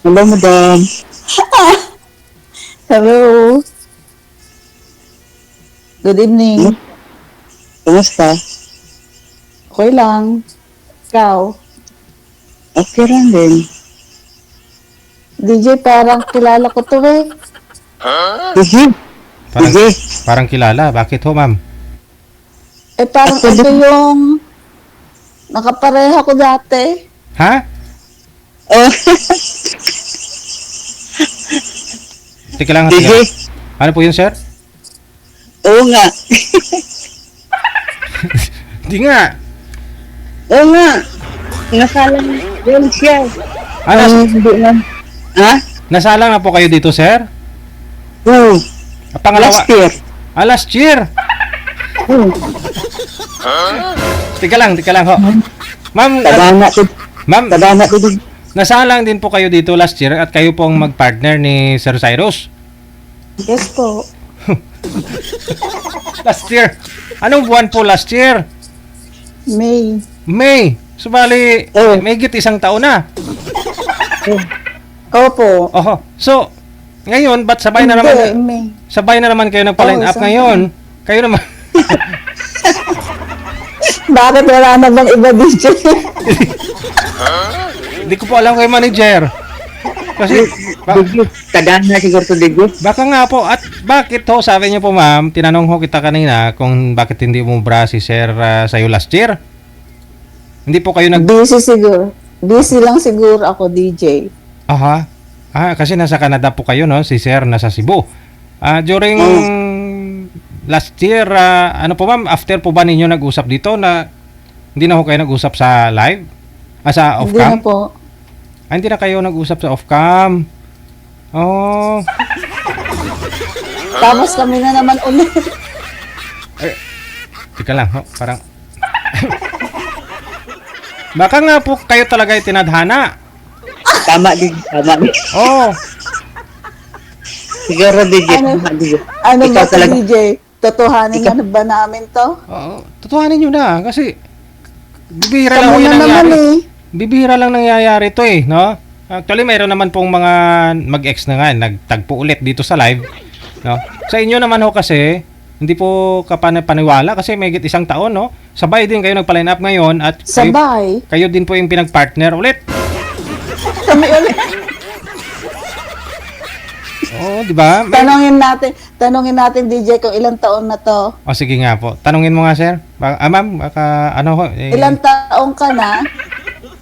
Hello, madam. Hello. Good evening. Kumusta? Okay lang. Ikaw. Okay lang din. DJ, parang kilala ko to eh. Sige. Parang, Sige. parang kilala. Bakit ho, ma'am? Eh parang Ako ito din. yung nakapareha ko dati. Ha? Oh, Tika lang, sige. tika. Ano po yun, sir? Oo nga. Hindi nga. Oo nga. Nasalang yun siya. Hindi nga. Ha? Nasalang na po kayo dito, sir? Oo. Pangalawa. Last year. Last year. Oo. Tika lang ho. Ma'am, Tadana ko. ma'am, Tadana ko. nasalang din po kayo dito last year at kayo pong mag-partner ni Sir Cyrus. Yes po. Last year. Anong buwan po last year? May. May. Subali, Oh. may higit isang taon na. Opo. Oho. So, ngayon, ba't sabay na Hindi, naman, May. sabay na naman kayo nagpa-line Oo, up sabay. ngayon? Kayo naman. Bakit wala na bang iba DJ? Hindi ko po alam kay manager. Kasi, Digit. Tadana siguro to digit. baka nga po, at bakit ho, sabi niyo po ma'am, tinanong ho kita kanina kung bakit hindi umubra si Sir sa'yo last year. Hindi po kayo nag... Busy siguro. Busy lang siguro ako DJ. Aha. Kasi nasa Canada po kayo, no? Si Sir nasa Cebu. During last year, ano po ma'am, after po ba ninyo nag-usap dito na hindi na ho kayo nag-usap sa live? Sa Hindi na off-cam? po. Hindi na kayo nag-usap sa off-cam. Oh. Tapos kami na naman ulit. Tika lang, ho, parang... Baka nga po kayo talaga ay tinadhana. Tama din. Tama din. Oh. Siguro digit. Ano? Tama digit. Ano Ikaw ba to talaga. DJ? Totohanin na ba namin to? Oo. Totohanin nyo na. Kasi... Bibihira lang Kamo ho na yung naman nangyari. eh. Bibihira lang nangyayari to eh, no? Actually, mayroon naman pong mga mag-ex na nga, nagtagpo ulit dito sa live, no? Sa inyo naman ho kasi, hindi po kapaniwala kasi may higit isang taon, no? Sabay din kayo nagpa-line up ngayon at Sabay. kayo din po yung pinag-partner ulit. Kami ulit. Oo, di ba? Tanungin natin DJ kung ilang taon na to. O sige nga po. Tanungin mo nga, sir. Ma'am, baka ano ho? Ilang taon ka na?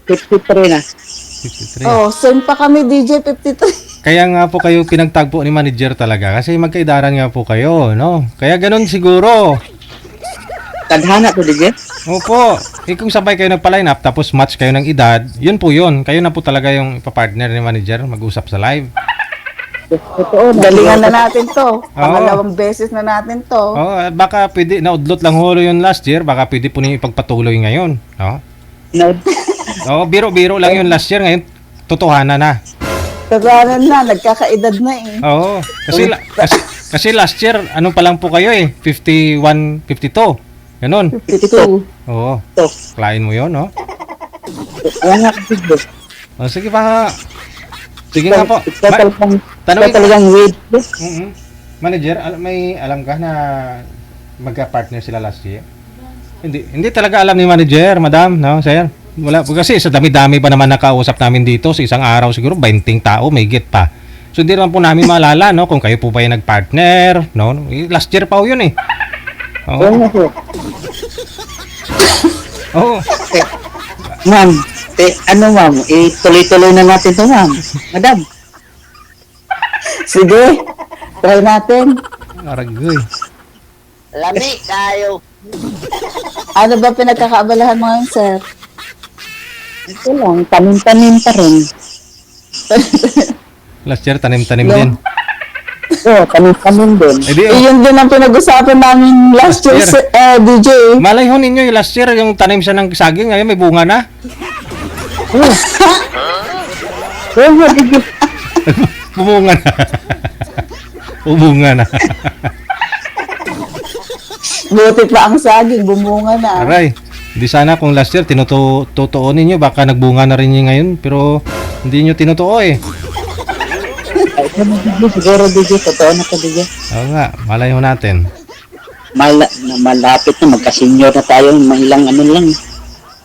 53 na. 53. Oh, same pa kami DJ 53. Kaya nga po kayo pinagtagpo ni manager talaga kasi magkaidaran nga po kayo, no? Kaya ganun siguro. Tadhana to digit. Opo. Kung sabay kayo nagpa-line up tapos match kayo ng edad, yun po yun. Kayo na po talaga yung ipapartner ni manager mag-usap sa live. Totoo na. Galingan na natin to. Pangalawang beses na natin to. Oh, at baka pwede, naudlot lang hulo yun last year, baka pwede po ninyo ipagpatuloy ngayon. No? No. Oo, biro-biro lang yun last year, ngayon totohanan na. Kaganan na, nagkakaedad na eh. Oo. Kasi last year, ano pa lang po kayo eh, 51, 52. Ganon. 52. Oo. Ito. Klain mo yun, no? Wala ka digit. O, sige baka. Sige nga po. Ikaw talagang, tanungin- ikaw talagang weird. Mm-hmm. Manager, may alam ka na magka-partner sila last year? Hindi talaga alam ni manager, madam, no, sir? Wala po kasi sa dami-dami pa naman nakausap namin dito sa isang araw siguro 20 tao, may git pa. So hindi naman po namin maalala, no, kung kayo po ba yung nag-partner, no? Last year pa ho yun eh. Oo. Oo nga po. Oo. Ma'am, ano ma'am, tuloy-tuloy na natin to ma'am. Madam. Sige, try natin. Aragoy. Lami kayo. Ano ba pinagkakaabalahan mo ngayon, sir? Ito lang, tanim-tanim pa rin. Last year tanim-tanim No. din. Oo, tanim-tanim din. Eh di, Iyon din ang pinag-usapan namin last year, Last year. DJ. malay ho ninyo yung last year yung tanim siya ng saging, ngayon may bunga na. Oo nga, digit. Bumunga na. Bumunga na. Buti pa ang saging, bumunga na. Aray. Di sana kung last year tinutuon ninyo baka nagbunga na rin yun ngayon pero hindi nyo tinutuo eh. Ay, ito na, DJ, siguro DJ, totoo na to DJ. Oo nga, malay ho natin. Malapit na, magka-senior na tayo, mahilang ano lang,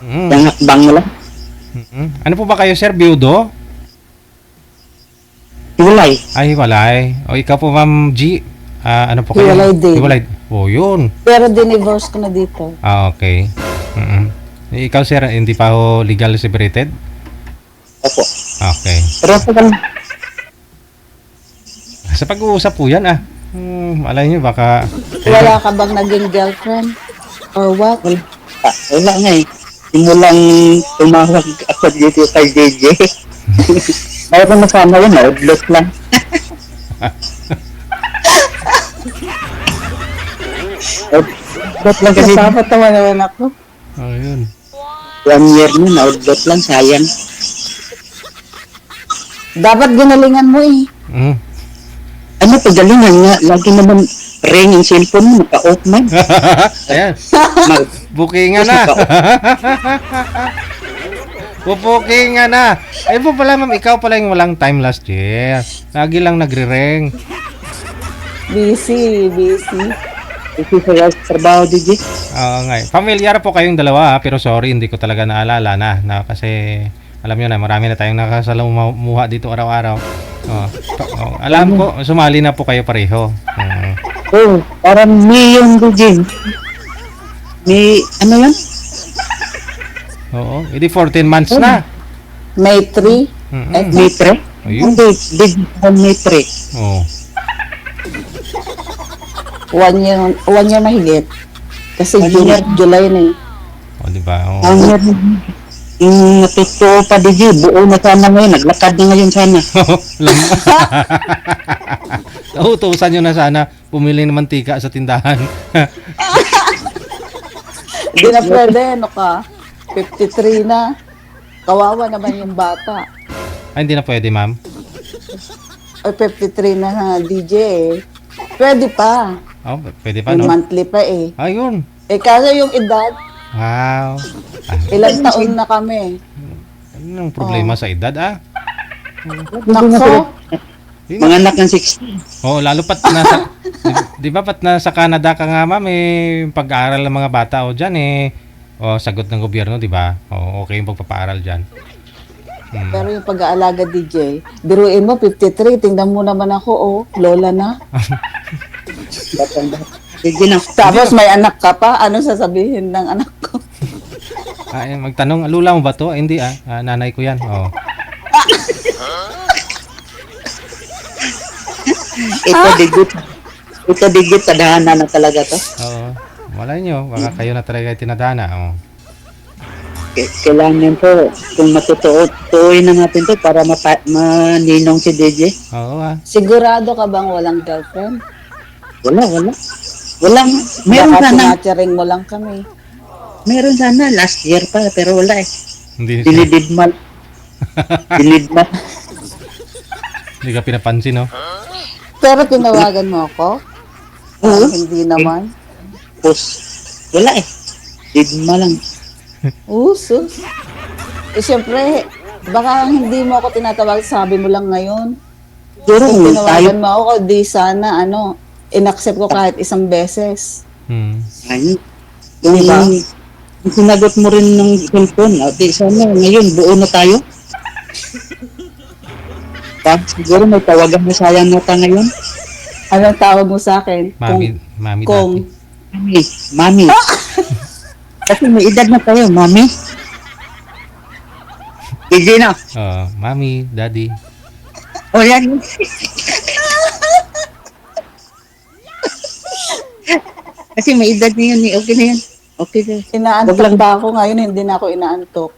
Mm. yung hakbang mo lang. Ano po ba kayo, sir? Byudo? Hiwalay. Ay, hiwalay. O ikaw po, Ma'am G. Ano po kayo? Hiwalay din. Hiwalay. O, yun. Pero dinivorce ko na dito. Okay. Ikaw, sir, hindi pa ho legal separated? Opo. Okay. Pero sa kan, Sa pag-uusap po yan, malay nyo, baka... Wala ka bang naging girlfriend? Or what? wala nga eh. Simulang tumawag ako dito kay DJ. Mayroon na sana yun, naudlot lang. Naudlot lang kasi Kasama tawa naman ako. Oh, yun. 1 year na, naudlot lang, sayang. Dapat ginalingan mo eh. Mm. Ano, pagalingan nga, lagi naman ring yung cellphone mo, naka-off man. Ayan. Mag- Bookingan na. Pupukingan na. Ay po pala, ma'am, ikaw pala yung walang time last year. Lagi lang nagre-ring. Busy. Ito sa trabaho, DJ. Oo nga. Familiar po kayong dalawa, pero sorry, hindi ko talaga naalala na kasi alam nyo na, marami na tayong nakasalamuha dito araw-araw. Alam ko, sumali na po kayo pareho. Oh, parang May yung DJ. May, ano yan? Oo, edi 14 months na. May 3. May 3? Ayun. Hindi, big on May 3. Oo. 1 year mahigit. Kasi 1 year. July na eh. O, diba? Oo. Ang yung natuto pa, DJ, buo na sana ngayon, naglakad na ngayon sana. Utusan nyo na sana pumili ng mantika sa tindahan. Hindi na pwede, ano ka? 53 na. Kawawa naman yung bata. Ay, hindi na pwede, ma'am. Ay, 53 na DJ eh. Pwede pa. Oh, pwede pa, Yung no? monthly pa eh. Ayun. Eh, kaso yung edad, Wow. ilang taon na kami. Ano ang problema sa edad, Nako, Mga anak ng 16. Oo, lalo pat nasa... di ba pat nasa Canada ka nga, ma'am, pag-aaral ng mga bata o dyan, sagot ng gobyerno, di ba? Okay yung pagpapaaral dyan. pero yung pag-aalaga DJ, biruin mo 53, tingnan mo naman ako, lola na. DJ na. Tapos may anak ka pa, ano sasabihin ng anak ko? Magtanong, lula mo ba to? Hindi, nanay ko yan. Oo. Ito digit, tadhana na talaga to. Oo. Malay nyo, baka kayo na talaga tinadana. Oo. Kailangan to, kung matutuoy na natin to para maninong si DJ. Oo, Sigurado ka bang walang girlfriend? Wala. Walang, meron Baka sana, tinatsaring mo lang kami. meron sana, last year pa, pero wala eh. Hindi, Dinididmal. Dinidmal. hindi ka pinapansin, no? Pero tinawagan mo ako? Oo. Hindi naman. Tapos, wala eh. Didma lang. Sus. Eh, siyempre, baka hindi mo ako tinatawag, sabi mo lang ngayon. Siguro, Kung tayo, tinawagan mo ako, di sana, inaccept ko kahit isang beses. ayun. Kung, Diba? kung sinagot mo rin ng cellphone, di sana, ngayon, buo na tayo. Siguro may tawagan na sayang nata ngayon. Anong tawag mo sa akin? Mami Kung dati. Mami. Kasi may edad na tayo, mami. Hindi na. Oo, mami, daddy. O yan. Kasi may edad na yun, okay na yan. Okay na. inaantok Wag lang. ba ako ngayon, hindi na ako inaantok.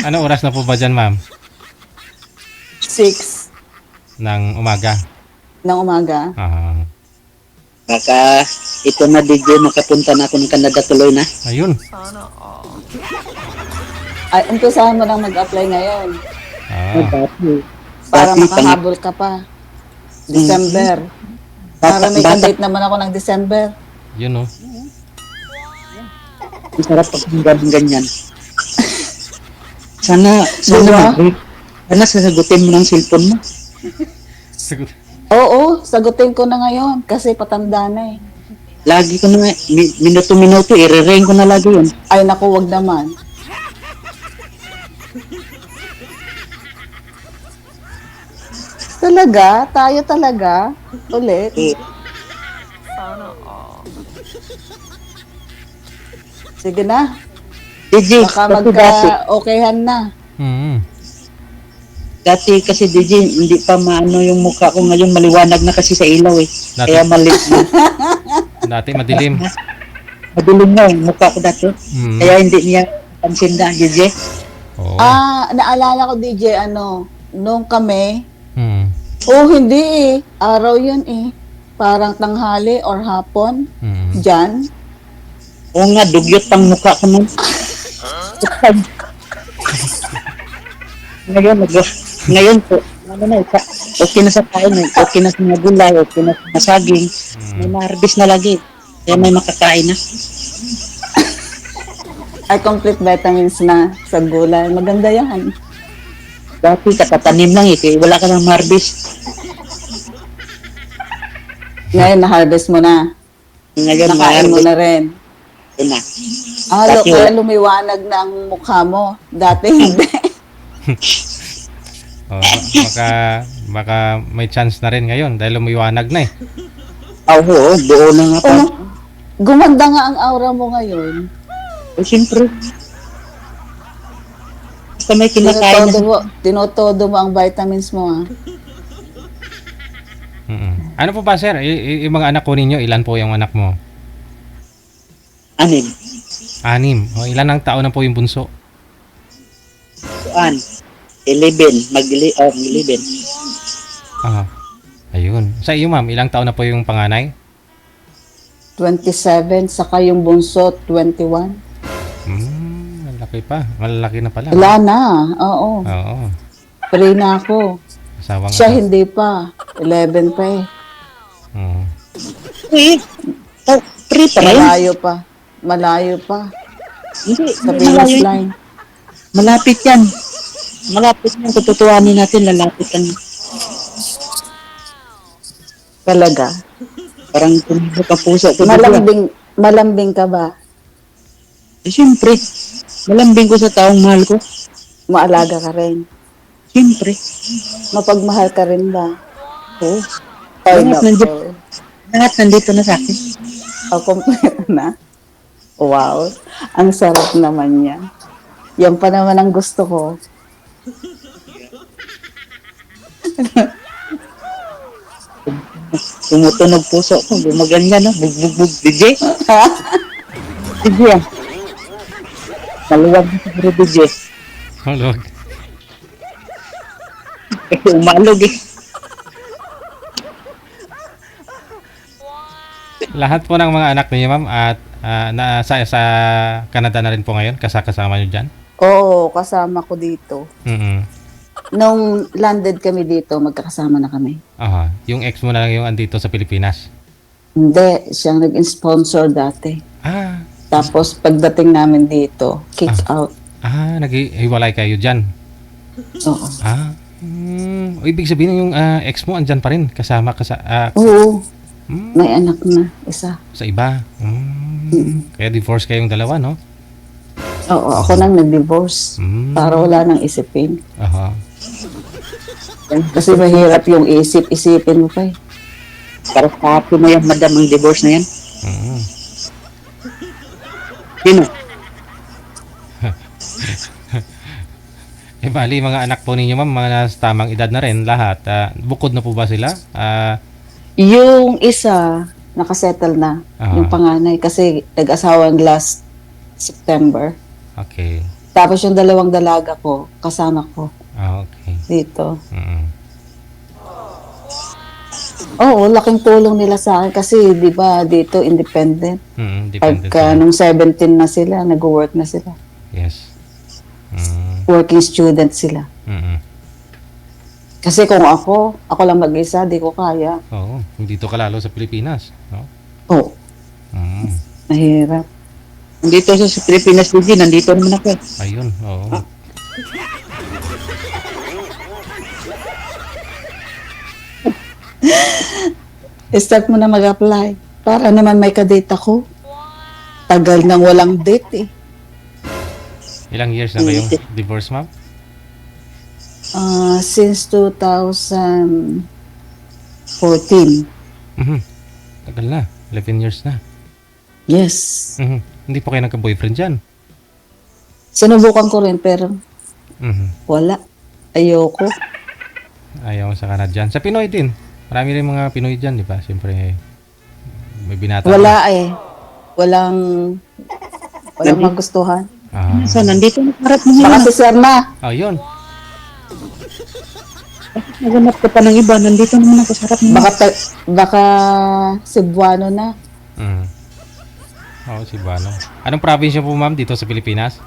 Anong oras na po ba dyan, ma'am? 6 Ng umaga? ng umaga. Baka ito na DJ, makapunta na ako ng Canada tuloy na. Ayun. Ay, umpisahan mo lang mag-apply ngayon Ah, para Dati, makahabol ka pa. December. Para may date naman ako ng December. yun, no? Ang sarap pakinggan ng ganyan. Sana Diba? Sana sasagutin mo ng cellphone mo. Siguro. Oo, sagutin ko na ngayon kasi patanda na eh. Lagi ko na nga, minuto-minuto, i-ring ko na lagi yun. Ay naku, wag naman. Talaga? Tayo talaga? Ulit? Eh, Sige na. DJ, Baka kasi magka-okayhan na. dati kasi DJ, hindi pa maano yung mukha ko ngayon, maliwanag na kasi sa ilaw eh. Dati? Kaya malit na. Dati madilim. Madilim na yung mukha ko dati. Mm. Kaya hindi niya pansin na, DJ. Oo. Naalala ko DJ, nung kami, Mm. hindi eh. Araw yun eh. Parang tanghali or hapon. Mm. Diyan. Oo nga, dugyot pang mukha ko nun. ngayon po, okay na sa kain, okay na sa mga gulay, okay na sa saging, may ma-harvest na lagi. Kaya may makakain na. Ay, complete vitamins na sa gulay. Maganda yan. Dati katatanim lang eh, kaya wala ka nang ma-harvest. Ngayon, na-harvest mo na. Ngayon, Nakain mo ma-harvest na rin. na. Dati Dati kaya wala. lumiwanag na ang mukha mo. Dati hindi. Oh, baka may chance na rin ngayon dahil lumiwanag na eh. Oo, doon na nga pa. Gumanda nga ang aura mo ngayon. Eh, siyempre. Basta may kinakain na. Tinotodo mo ang vitamins mo ah. Mm-mm. Ano po ba sir? Yung mga anak ko ninyo, ilan po yung anak mo? Anin? 6. O, ilan ang taon na po yung bunso? Kuan? 11. 11. Ah. Ayun. Sa iyo ma'am, ilang taon na po yung panganay? 27, saka yung bunso, 21. Malaki pa. Malalaki na pala. Wala na, oo. Oo. Free na ako. Asawang Siya hindi pa. 11 pa eh. Oo. Eh, free pa rin. Malayo pa. Malayo pa. Hindi, Sa hindi finish malayo. line. Malapit yan. Malapit yan. Tututuanin natin, lalapit yan. Talaga. Parang tumibok ang puso ko. Malambing. Malambing ka ba? Eh, siyempre. Malambing ko sa taong mahal ko. Maalaga ka rin. Siyempre. Mapagmahal ka rin ba? Oo. Ay, Lahat nako. Lahat nandito na sa akin. Compare na. Wow. Ang sarap naman yan. Yan pa naman ang gusto ko. Tumutunog puso ko. Gumaganda, no? Bug. DJ? DJ yan. Maluwag na siguro, DJ. Maluwag. Kasi umalog eh. Lahat po ng mga anak niyo ma'am at sa Canada na rin po ngayon, kasama niyo diyan. Oo, kasama ko dito. Mm. Nung landed kami dito, magkakasama na kami. Aha, yung ex mo na lang yung andito sa Pilipinas. Hindi, siyang nag-sponsor dati. Ah, Tapos pagdating namin dito, kick out. naghiwalay kayo diyan. Oo. Ibig sabihin yung ex mo andyan pa rin kasama ka sa Oo. May anak na, isa. sa iba. Kaya divorce kayong dalawa, no? Oo, ako nang nag-divorce. Para wala nang isipin. Aha. Kasi mahirap yung isip-isipin mo pa eh. Para sa akin na yan, madam, ang divorce na yan. Mm. Yun o. Bali, mga anak po ninyo, ma'am, mga nasa tamang edad na rin lahat. Bukod na po ba sila? Yung isa, nakasettle na. Aha. Yung panganay. Kasi nag-asawan last September. Okay. Tapos yung dalawang dalaga ko, kasama ko Okay. dito. Mm. Oo, laking tulong nila sa akin kasi di ba dito independent. Dependent. Pagka nung 17 na sila, nag-work na sila. Yes. Working student sila. Mm. Kasi kung ako lang mag-isa, di ko kaya. Oo, dito ka lalo sa Pilipinas, no? Oo, mahirap. Nandito sa Pilipinas, DJ, nandito naman ako. Ayun, oo. Start mo na mag-apply. Para naman may kadate ako. Tagal nang walang date eh. Ilang years na kayong divorce, ma'am? Since 2014. Mhm. Tagal na. 11 years na. Yes. Mhm. Hindi pa kayo nagka-boyfriend dyan. Sinubukan ko rin pero Mhm. wala. Ayoko. Ayaw sa Canada dyan. Sa Pinoy din. Marami rin mga Pinoy dyan, di ba? Siyempre, may binata. Wala eh. Walang magustuhan. Ah. So, nandito na harap mo Baka ngayon. si Sir na. Oh, yun. Naganap ka pa ng iba. Nandito naman ako sa harap mo. Baka Cebuano na. Mhm. Oh, si Bano. Anong probinsya po, ma'am, dito sa Pilipinas?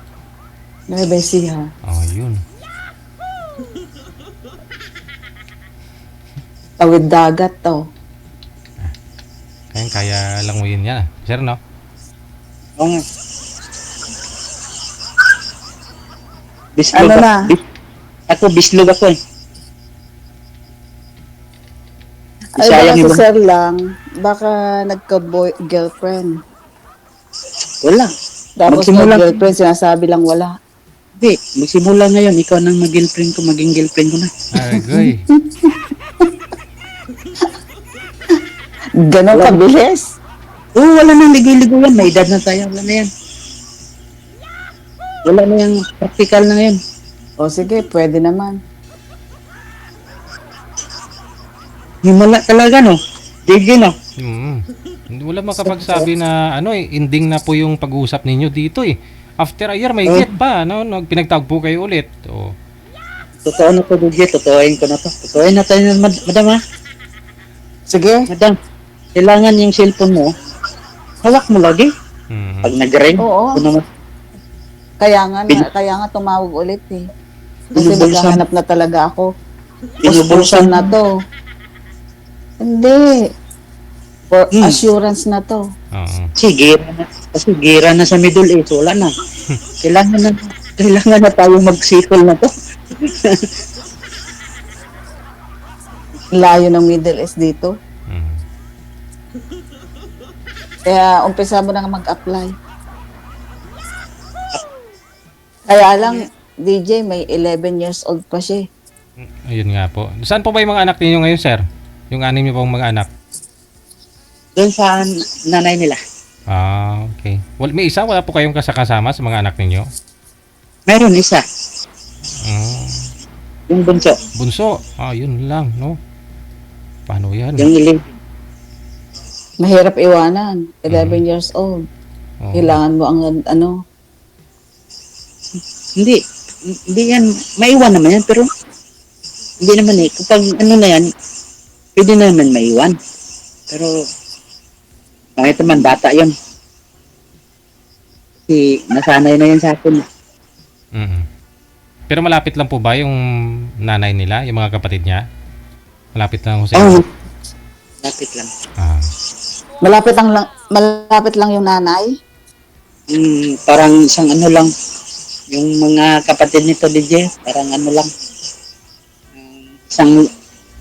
Nueva Ecija. Oh, yun. Tawid dagat to. Kaya lang mo yun yan. Sir, no? Oo nga. Bislog Ano ako. na? Ako, bislog ako eh. Ay, Sayang baka si yung- Sir lang. Baka nagka-girlfriend. Wala. Tapos Magsimula- girlfriend, sinasabi lang wala. Hindi. Magsimula ngayon. Ikaw nang mag-girlfriend ko. Maging girlfriend ko na. Agoy. Ganon kabilis. Oo, wala nang ligoy-ligoy yan. May edad na tayo. Wala na yan. Wala na yung practical na yan. O sige, pwede naman. Himala talaga, no? Digin, no? Wala makapagsabi na ending na po yung pag-uusap ninyo dito eh. After a year, may get pa, no? Pinagtagpo kayo ulit. Oh. Totoo na to, Digin. Totooin ko na to. Totooin na tayo, madam, ha? Sige. Madam, kailangan yung cellphone mo. Hawak mo lagi. Mhm. Pag nag-ring, Oo. kung naman, Kaya nga tumawag ulit eh. Kasi Binubulsan. maghahanap na talaga ako. binubulsan Puspusan na to. Hindi. For Hmm. assurance na to. Oo. Sige, kasi gira na sa Middle East, wala na. Kailangan na tayo mag-settle na to. Layo ng Middle East dito. Mhm. Kaya umpisa mo na nga mag-apply. Kaya lang, DJ, may 11 years old pa siya. Ayun nga po. Saan po ba yung mga anak ninyo ngayon, sir? Yung anim niyo pong mga anak? Doon sa nanay nila. Ah, okay. May isa? Wala po kayong kasama sa mga anak ninyo? Meron isa, Ah, yung bunso, bunso. Ah, yun lang, no? Paano yan? yung ilim. Mahirap iwanan. 11 years old. Oo. Kailangan mo ang Hindi yan, maiwan naman yan, pero hindi naman eh. Kapag ano na yan, pwede naman maiwan. Pero, bakit naman, bata yun. Kasi, nasanay na yan sa akin. Mhm. Pero malapit lang po ba yung nanay nila, yung mga kapatid niya? Malapit lang ho sa Oo. inyo? Lapit lang. Ah. malapit lang yung nanay. Parang isang ano lang, yung mga kapatid nito, DJ, parang ano lang,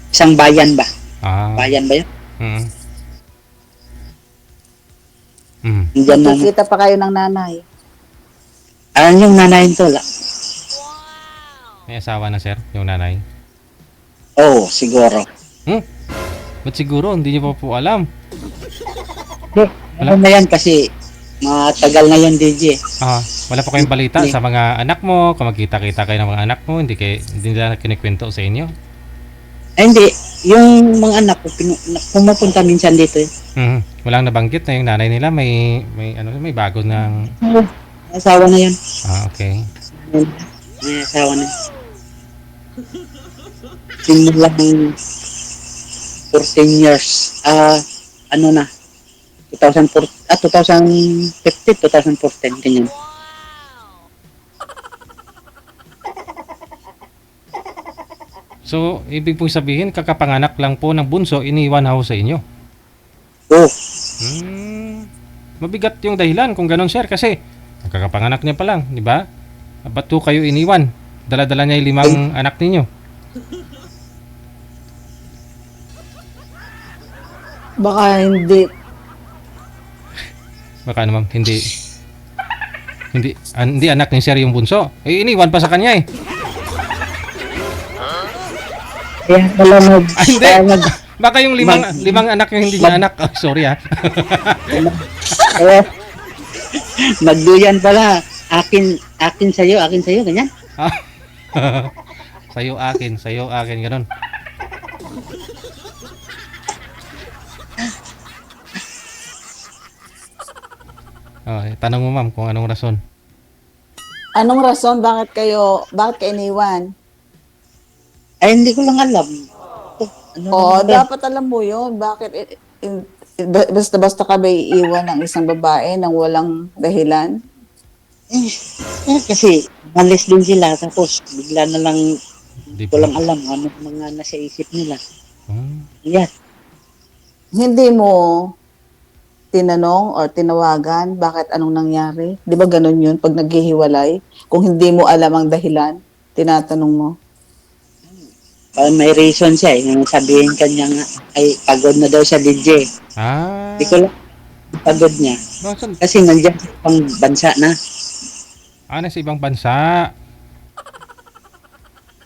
isang bayan ba? Ah. Bayan ba yun? Mhm. Mhm. Diyan na, Nakikita pa kayo ng nanay. yung nanay nito, May asawa na, sir, yung nanay. Oo, siguro. Ba't siguro, hindi niyo pa po alam? Ano na yan kasi matagal na yun, DJ. Ah, wala pa kayong balita sa mga anak mo, kung magkita-kita kayo ng mga anak mo, hindi nila kinikwento sa inyo? Hindi, yung mga anak ko, pumupunta minsan dito eh. Mhm. Walang nabanggit na yung nanay nila may bago ng May asawa na yun. okay. May asawa na. Simula ng 14 years. Ano na? 2015, 2014, ganyan. So, ibig pong sabihin, kakapanganak lang po ng bunso, iniwan ho sa inyo. Oh, Mabigat yung dahilan kung ganun, sir, kasi kakapanganak niya pa lang, di ba? Ba't po kayo iniwan? Dala-dala niya yung 5 anak ninyo. Baka hindi. Baka naman hindi anak ni Sir yung bunso. Eh, iniwan pa sa kanya eh. Kaya pala Ah, hindi. kaya Baka yung limang anak yung hindi niya anak. Oh, sorry ah. kaya magduyan pala. Akin sa'yo, ganyan. Sa'yo akin, ganun. Oh, tanong mo ma'am kung anong rason. Anong rason bakit ka iniwan? Ay, hindi ko lang alam. Ano Oo, naman ba? dapat alam mo yun. Bakit basta-basta ka ba iiwan ng isang babae nang walang dahilan? Kasi malis din sila tapos bigla na lang Di ko pa. lang alam ano mga nasa isip nila. Hmm. Yes. Hindi mo tinanong or tinawagan bakit anong nangyari? Di ba ganun yun pag naghihiwalay? Kung hindi mo alam ang dahilan, tinatanong mo. May reason siya eh. Nung sabihin kanya nga, ay pagod na daw siya DJ. Ah, Hindi ko lang pagod niya. bakit? Kasi nandiyan sa pang bansa na. Nasa ibang bansa.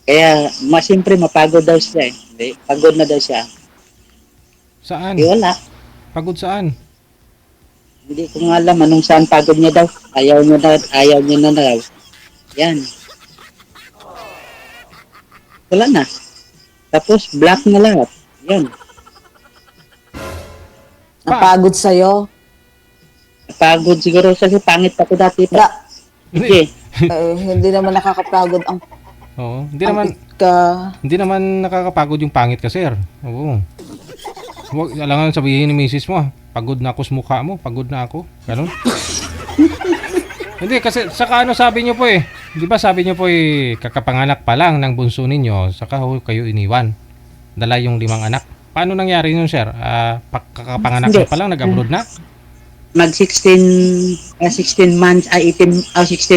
Kaya siyempre mapagod daw siya eh. Hindi, pagod na daw siya. Saan? Wala. Pagod saan? Hindi ko nga alam anong saan pagod niya daw. Ayaw niya na daw. Yan. Wala na. Tapos black na lahat. Yan. Napagod sa'yo. Pagod siguro kasi pangit ako dati pa. Da, Sige. hindi naman nakakapagod ang Oo. ang ka. Hindi naman nakakapagod yung pangit ka, sir. Oo. Huwag alangan sabihin ni misis mo, pagod na ako sa mukha mo, pagod na ako. Ganun. Hindi, kasi saka ano sabi niyo po eh. Di ba sabi niyo po eh, kakapanganak pa lang ng bunso ninyo, saka kayo iniwan. Dala yung 5 anak. Paano nangyari yun, sir? Kakapanganak Hindi. niyo pa lang, nag-abroad na? Mag 16 months, 16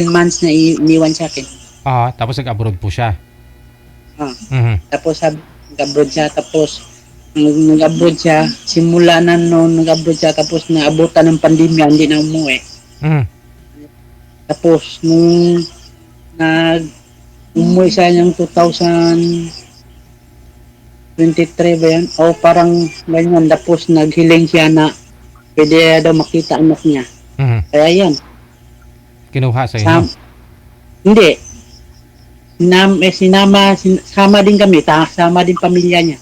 months na iniwan sa akin. Tapos nag-abroad po siya. Ah. Mhm. Tapos nag-abroad siya, tapos nag-abroad siya, simula na noon nag-abroad siya, tapos naabutan ng pandemya, hindi na umuwi. Mhm. Tapos nung umuwi siya ng 2023 ba yan? O parang ganyan, tapos naghiling siya na pwede daw makita anak niya. Mhm. Kaya yan, Kinuha sa inyo. hindi. Sama din kami, sama din pamilya niya.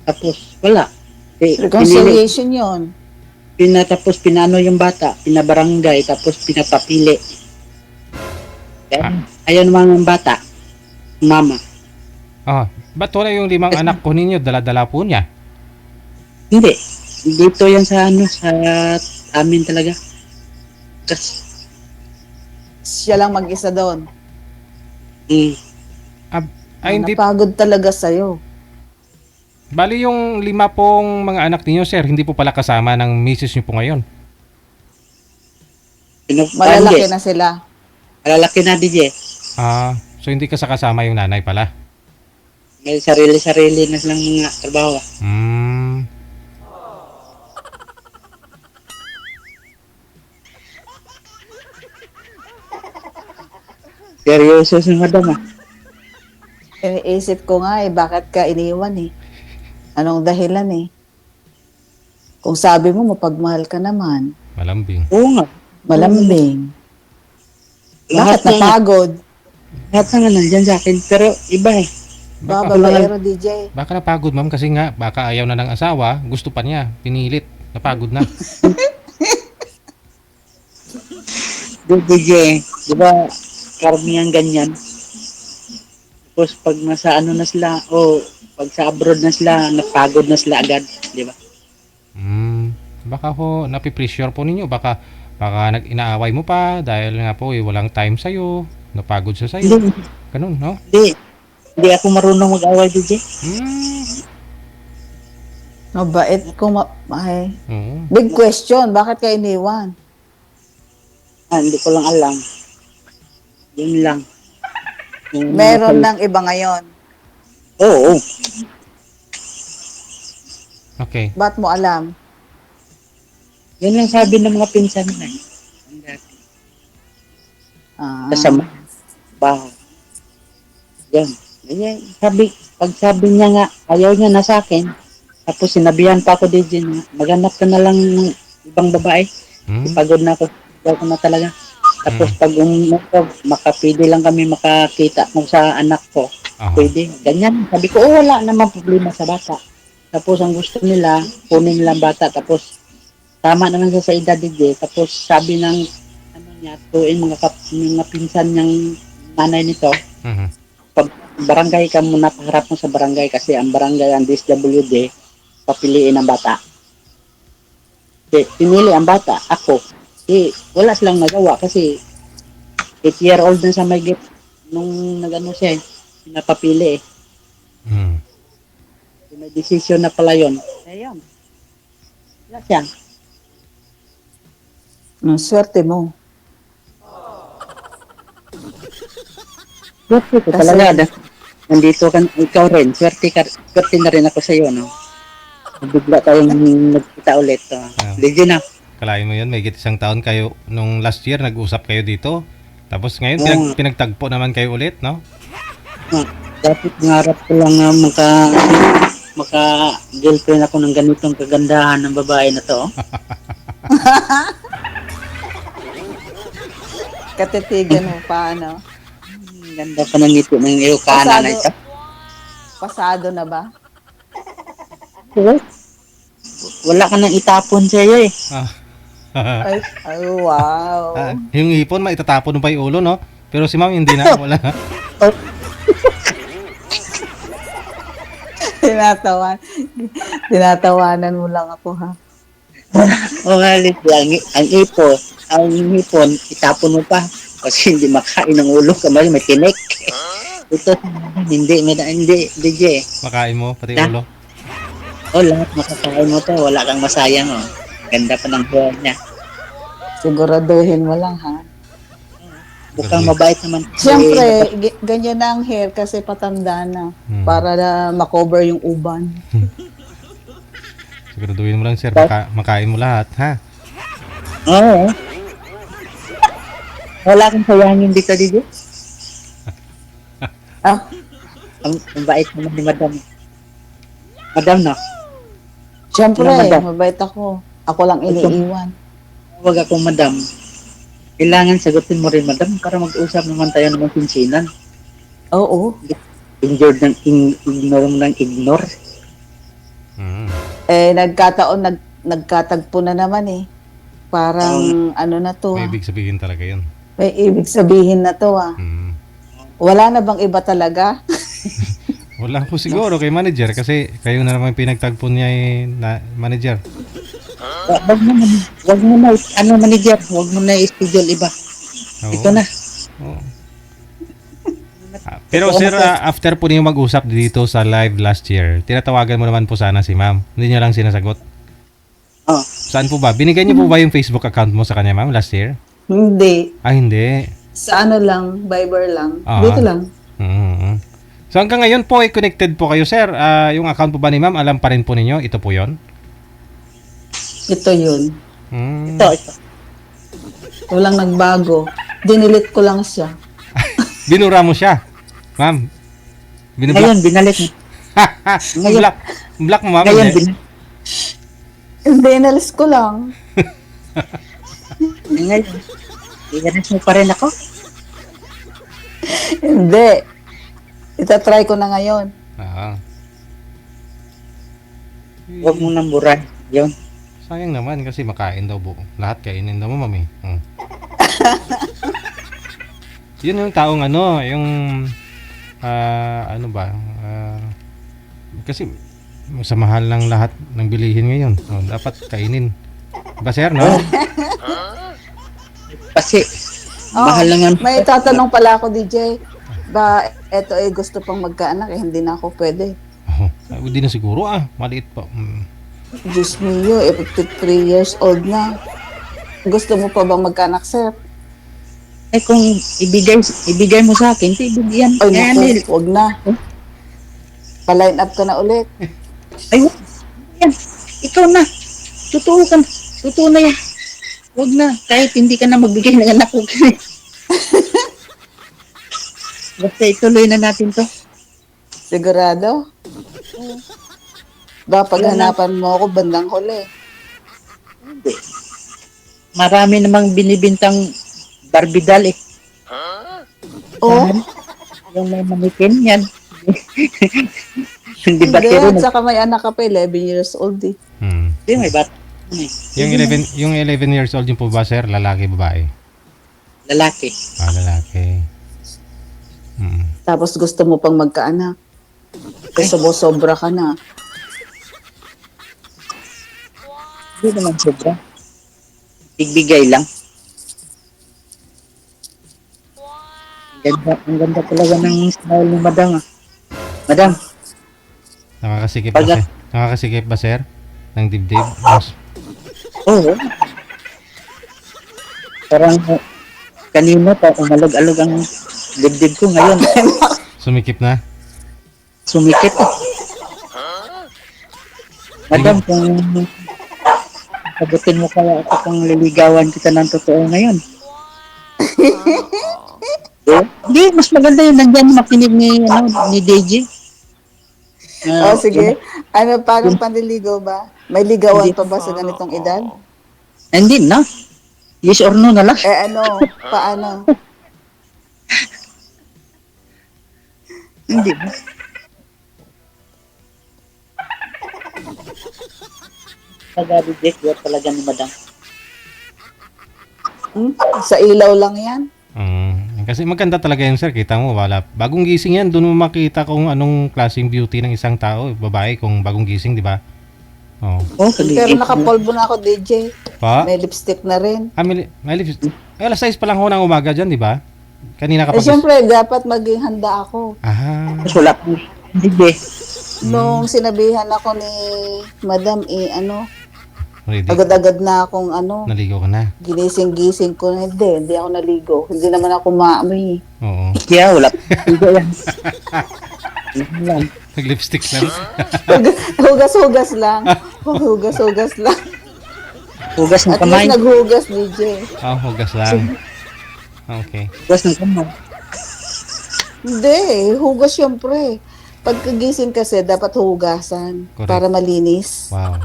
Tapos, wala. Reconciliation yun. Tapos pinano yung bata, pinabarangay, tapos pinapapili. Kaya, ayaw naman ng bata, mama. Ba't wala yung 5 anak ko ninyo, dala-dala po niya? Hindi. Dito yan sa sa amin talaga. Kasi, Siya lang mag-isa doon. Ay, hindi. Napagod talaga sa'yo. Bali yung 5 pong mga anak ninyo, sir, hindi po pala kasama ng misis niyo po ngayon. Malalaki na sila. Malalaki na, DJ. So hindi kasama yung nanay pala. May sarili-sarili na silang mga trabaho. Seryoso si madam ah. Iniisip ko nga bakit ka iniwan eh. Anong dahilan eh? Kung sabi mo, mapagmahal ka naman. Malambing. Oo nga. Malambing. Lahat Bakit napagod? Lahat na nga nandyan sa akin. Pero iba eh. Babaero, DJ. Baka napagod, ma'am, kasi nga, baka ayaw na ng asawa, gusto pa niya, pinilit, napagod na. DJ, di ba karamihan ganyan? Tapos pag nasa ano na sila, pag sa abroad na sila, napagod na sila agad, di ba? Baka po, napipressure po ninyo, baka inaaway mo pa, dahil nga po, walang time sa'yo, napagod siya sa'yo. Hindi, Ganun, no? hindi ako marunong mag-away, DJ. Mabait ko. Ay. Oo. Big question. Bakit ka iniwan? Hindi ko lang alam. Yun lang. Yung Meron ng iba ngayon. Oo, Okay. Ba't mo alam? yun ang sabi ng mga pinsan na. Ah, Sa bahay. Yan. Yan. Pag sabi niya nga, ayaw niya na sa akin, tapos sinabihan pa ako din na maghanap ka na lang ng ibang babae. Hmm? Pagod na ako. Ayaw ko na talaga. Tapos Hmm. pag makapili lang kami makakita mo sa anak ko, Aha. pwede. Ganyan. Sabi ko, oh, wala naman problema sa bata. Tapos ang gusto nila, kunin nila ang bata. Tapos tama naman siya sa edad din. Tapos sabi ng ano niya, tuwing mga pinsan niyang nanay nito, Mhm. pag barangay ka muna, paharap mo sa barangay kasi ang barangay, ang DSWD, papiliin ang bata. Pinili ang bata, ako. Wala silang nagawa kasi 8-year-old na sa may gate nung nagano siya napapili eh. Hmm. May desisyon na pala yun. Ayun. Wala siya. swerte mo. Swerte ko Kasi- talaga. Nandito ka, ikaw rin. Swerte na rin ako sa iyo, no? Bigla tayong nagkita ulit. Legit na. Kalahin mo yun, may isang taon kayo, nung last year, nag-usap kayo dito. Tapos ngayon, Oo. pinagtagpo naman kayo ulit, no? Dapat nangarap ko lang na maka-girlfriend ako ng ganitong kagandahan ng babae na to. Katitigan mo pa, ano? Ang ganda pa ng ngiti ng iyong kanan na ito. Pasado na ba? Wala ka nang itapon sa iyo eh. Ay, wow. Yung ipon, maitatapon mo pa yung ulo, no? Pero si ma'am, hindi na, wala. Tinatawanan mo lang ako, ha? O halit ang ipon, itapon mo pa. Kasi hindi makain ng ulo ka, may tinik. Ito, hindi, DJ. Makain mo, pati Na? ulo. O, lahat makakain mo to, wala kang masayang, oh. Ganda pa ng buhay niya. Siguraduhin mo lang, ha? Mukhang mabait naman. Siyempre, ganyan na ang hair kasi patanda na. Hmm. Para na makover yung uban. Siguraduhin mo lang, sir, makain mo lahat, ha? Oo. Wala kang sayangin dito, DJ. Ah, Ang bait naman ni Madam. Madam, no? siyempre, Ano, madam? mabait ako. Ako lang iniiwan. Huwag akong Madam. Kailangan sagutin mo rin, Madam, para mag-usap naman tayo ng pinsinan. Oo. Ignore mo ng ignore. Hmm. Nagkatagpo na naman eh. Parang ano na to, May ah. ibig sabihin talaga yun. May ibig sabihin na to, ah. Hmm. Wala na bang iba talaga? Wala ko siguro kay manager kasi kayo na naman pinagtagpo niya na manager. Wag mo na, manager, wag mo na i-schedule iba. Oo. Ito na. Oo. Pero sir, after po niyo mag-usap dito sa live last year, tinatawagan mo naman po sana si ma'am. Hindi niya lang sinasagot. Oh, Saan po ba? Binigay niyo po ba yung Facebook account mo sa kanya, ma'am, last year? Hindi. Ah, hindi. Sa ano lang, Viber lang. Ah. Dito lang. Mm-hmm. So hanggang ngayon po ay connected po kayo, sir. Yung account po ba ni ma'am, alam pa rin po ninyo? Ito po yon. Ito yun. Hmm. ito. Walang nagbago. Dinilit ko lang siya. Binura mo siya. Ma'am. Ngayon, Binublock. binalik mo. Block. Block mo, ma'am. Ngayon, Hindi. Hindi, inalis ko lang. Ngayon, i-alis mo pa rin ako. Hindi. Itatry ko na ngayon. Ah. Huwag mo nang buran. Yun. Sayang naman kasi makain daw buo. Lahat kainin daw mo, mami. Yun yung taong ano, yung ano ba? Kasi sa mahal ng lahat ng bilihin ngayon. Dapat kainin. Ba, sir, no? Kasi, Oh, mahal lang ang... may tatanong pala ako, DJ. Ba, eto eh gusto pang magkaanak eh, hindi na ako pwede. Hindi na siguro maliit pa. Diyos mio, eh, 53 years old na. Gusto mo pa bang magkaanak, sir? Eh kung ibigay mo sa akin, ibigyan. Ay, Kaya naku, nil. wag na. Pa-line up ka na ulit. Ay, wag. Yan. Ikaw na. Totoo ka. Totoo na yan. Huwag na. Kahit hindi ka na magbigay ng anak ko. Basta ituloy na natin to. Sigurado? Ba, paghanapan mo ako bandang huli. Hindi. Marami namang binibintang Barbie doll eh. Oh, Yung may manikin yan. Hindi ba hindi. tiro At saka may anak ka pa, 11 years old eh. Hindi, may bat. Yung 11 years old yung po ba, sir? Lalaki, babae? Lalaki. Lalaki. Tapos gusto mo pang magkaanak. Kasi sobra ka na. Hindi naman sobra. Bigbigay lang. Ang ganda talaga ng smile ni Madam ah. Madam, Nakakasikip ba, Pag- sir? Nakakasikip ba, sir? Ng dibdib? oo. Parang kanina pa umalog-alog ang dibdib ko ngayon. Sumikip na? Sumikit. Madam, kung sagutin mo kaya ako kung liligawan kita ng totoo ngayon. Hindi, mas maganda yun. Nandyan makinig ni DJ. Oh, sige. Ano, parang panliligaw ba? May ligawan pa ba sa ganitong edad? Hindi na. Yes or no na lang. Eh ano, paano? Hindi na. Pag-reject yun talaga ni Madam. Sa ilaw lang yan? Kasi maganda talaga yan, sir. Kita mo, wala. Bagong gising yan. Doon mo makita kung anong klaseng beauty ng isang tao. Babae, kung bagong gising, di ba? Oh. Oh, Pero nakapolvo na ako, DJ. Pa? May lipstick na rin. May lips. Ay, alas 6 pa lang ho ng umaga dyan, di ba? Kanina ka Eh, pa. syempre, dapat maging handa ako. Mas wala po. Hindi. Nung sinabihan ako ni Madam, Ready. agad-agad na akong Naligo ka na. ginising-gising ko. Hindi ako naligo. Hindi naman ako maamoy. Oo. Kaya wala. Hindi yan. Yan lang. Nag-lipstick lang. Hugas-hugas lang. Hugas-hugas lang. Hugas ng At kamay. least naghugas, DJ. Hugas lang. Okay. Hugas ng kamay. Hindi, hugas syempre. Pagkagising kasi, dapat hugasan. Correct. Para malinis. Wow.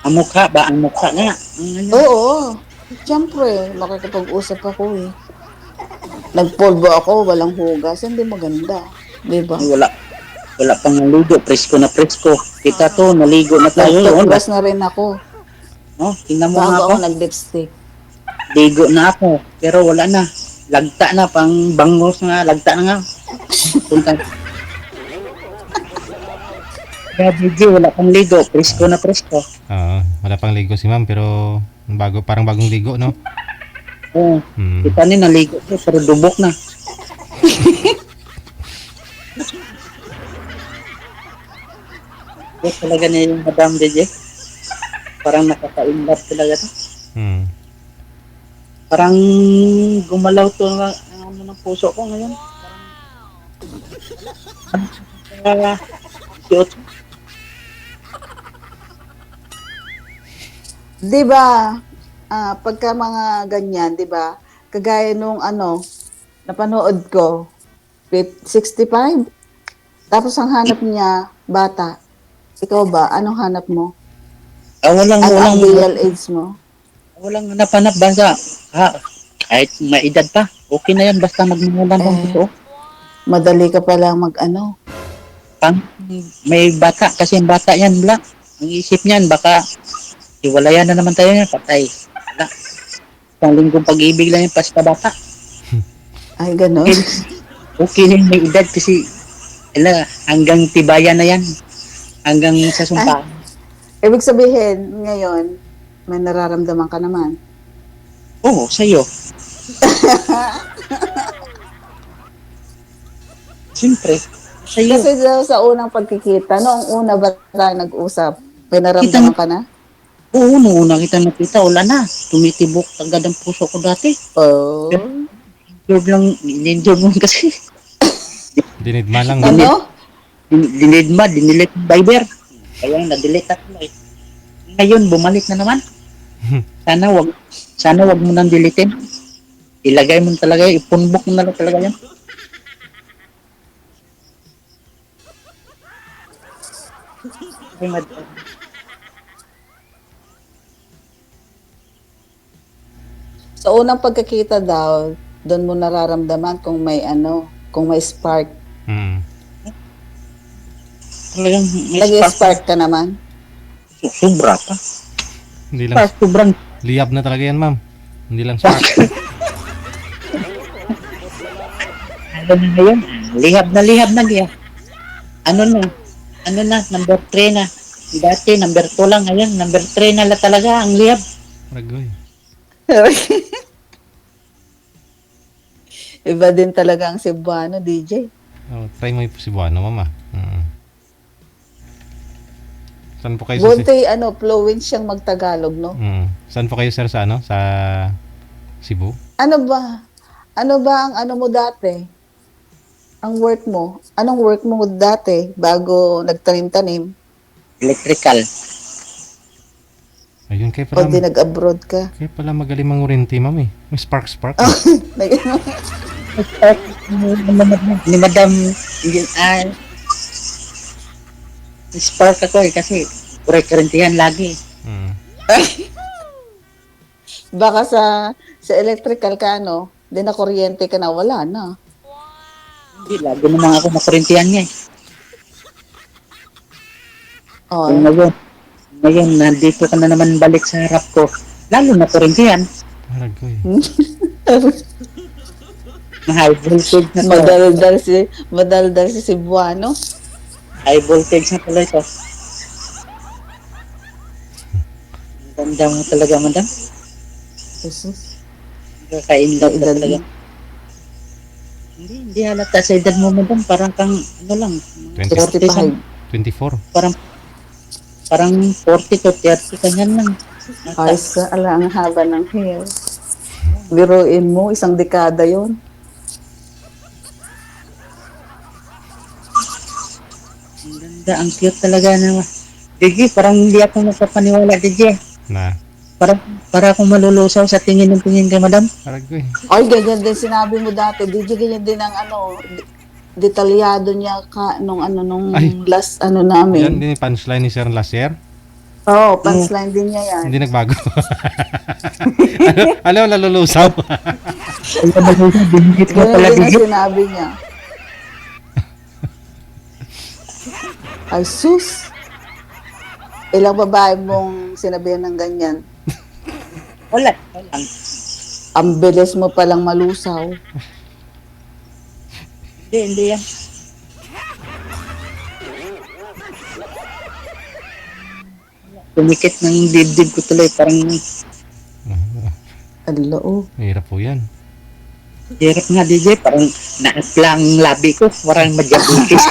Ang mukha ba? Ang mukha nga. Oo. Syempre, makikipag-usap ako eh. Nagpolvo ako, walang hugas. Hindi maganda. Diba? Wala. Wala pang naligo. Presko na presko. Kita to, naligo na tayo. Nagtagwas na rin ako. Oh, tingnan mo nga Bago ako. ako nag-lipstick. Ligo na ako. Pero wala na. Lagta na. Pang bangos nga. Lagta na nga. Punta. Kaya DJ, wala pang ligo. Presko na presko. Oo. Wala pang ligo si ma'am, pero parang bagong ligo, no? Oo. Kita ni naligo ko. Pero dubok na. Yes, talaga na yung Madam DJ. Parang nakaka-inlove talaga to. Hmm. Parang gumalaw to ng puso ko ngayon. Parang cute. Di ba, pagka mga ganyan, di ba, kagaya nung napanood ko, 65, tapos ang hanap niya, bata. Ikaw ba, anong hanap mo? Walang Ang real age mo? walang hanap-hanap basta kahit may edad pa. Okay na yan basta magmumulan ng totoo. Madali ka palang Pang may bata kasi ang bata yan bla. Ang isip niyan baka hiwalayan na naman tayo yan, patay. Wala. Isang linggong pag-ibig lang yung basta bata. Ay, gano'n. Okay na yung may edad kasi hanggang tibayan na yan. Hanggang sa sumpa. Ibig sabihin, ngayon, may nararamdaman ka naman. Oo, sa'yo. Siyempre, sa'yo. Kasi sa unang pagkikita, noong una ba tayo nag-usap, may naramdaman ka na? Oo, nung una kita nakita, wala na. Tumitibok agad ang puso ko dati. Oh. in-injured mo kasi. Dinidma lang. Ano? Dinidma, dinilit ng Viber. Kaya na-delete ako eh. Ngayon, bumalik na naman. Sana wag mo nang dilitin. Ilagay mo talaga, ipunbok mo na lang talaga yan. Ay, Sa unang pagkakita daw, doon mo nararamdaman kung may kung may spark. Hmm. talagang may Nag-spark ka naman. Sobra pa. Hindi lang Sobrang liyab na talaga yan, ma'am. Hindi lang spark. ano na ngayon? Lihab na lihab. Ano na, number 3 na. Dati, number 2 lang. Ngayon, number 3 na talaga ang lihab. Ragoy. Iba din talaga ang Cebuano, DJ. Oh, try mo yung Cebuano, mama. Saan po kayo sa... Bunti, fluent siyang magtagalog, no? Saan po kayo, sir, sa sa Cebu? Ano ba? Ano ba ang mo dati? Ang work mo? Anong work mo dati bago nagtanim-tanim? Electrical. Ayun, kayo O pala, di nag-abroad ka? kayo pala magaling mangurinti, ma'am eh. May spark. Ni Madam, spark ako eh, kasi kurek-kurentihan lagi. Baka sa electrical ka, di na kuryente ka na, wala na. Hindi, lagi naman ako makurentihan niya eh. Oh, Ngayon, nandito ka na naman balik sa harap ko. Lalo na kurentihan. Ragoy. High voltage na to. madaldal si Cebuano. High voltage na pala ito. Ang ganda mo talaga, madam. Jesus. Kakainlove Sa na edad talaga. mo. Hindi halata sa edad mo, madam. Parang kang, lang, 65. 24. Parang 40 to 30, kanyan lang. Ayos ka, ang haba ng hair. Biruin mo, isang dekada yon. Ang ganda, ang cute talaga naman. Digi, parang hindi ako nakapaniwala, Digi. Na. Para akong malulusaw sa tingin ng tingin kay madam. Ragoy. Ay, ganyan din sinabi mo dati. Ganyan din ang detalyado niya nung Ay. last Yan namin. din yung punchline ni Sir last year. Oo, punchline din niya yan. Hindi nagbago. Ano, nalulusaw? Binigit mo Ganyan pala, din ang Digi. sinabi niya. Ay, sus! Ilang babae mong sinabihan ng ganyan? Wala. Ang bilis mo palang malusaw. Hindi yan. Tumikit ng dibdib ko tuloy. Parang Hello. Mahirap po yan. hirap nga, DJ. Parang naapla ang labi ko. Parang madyabutis.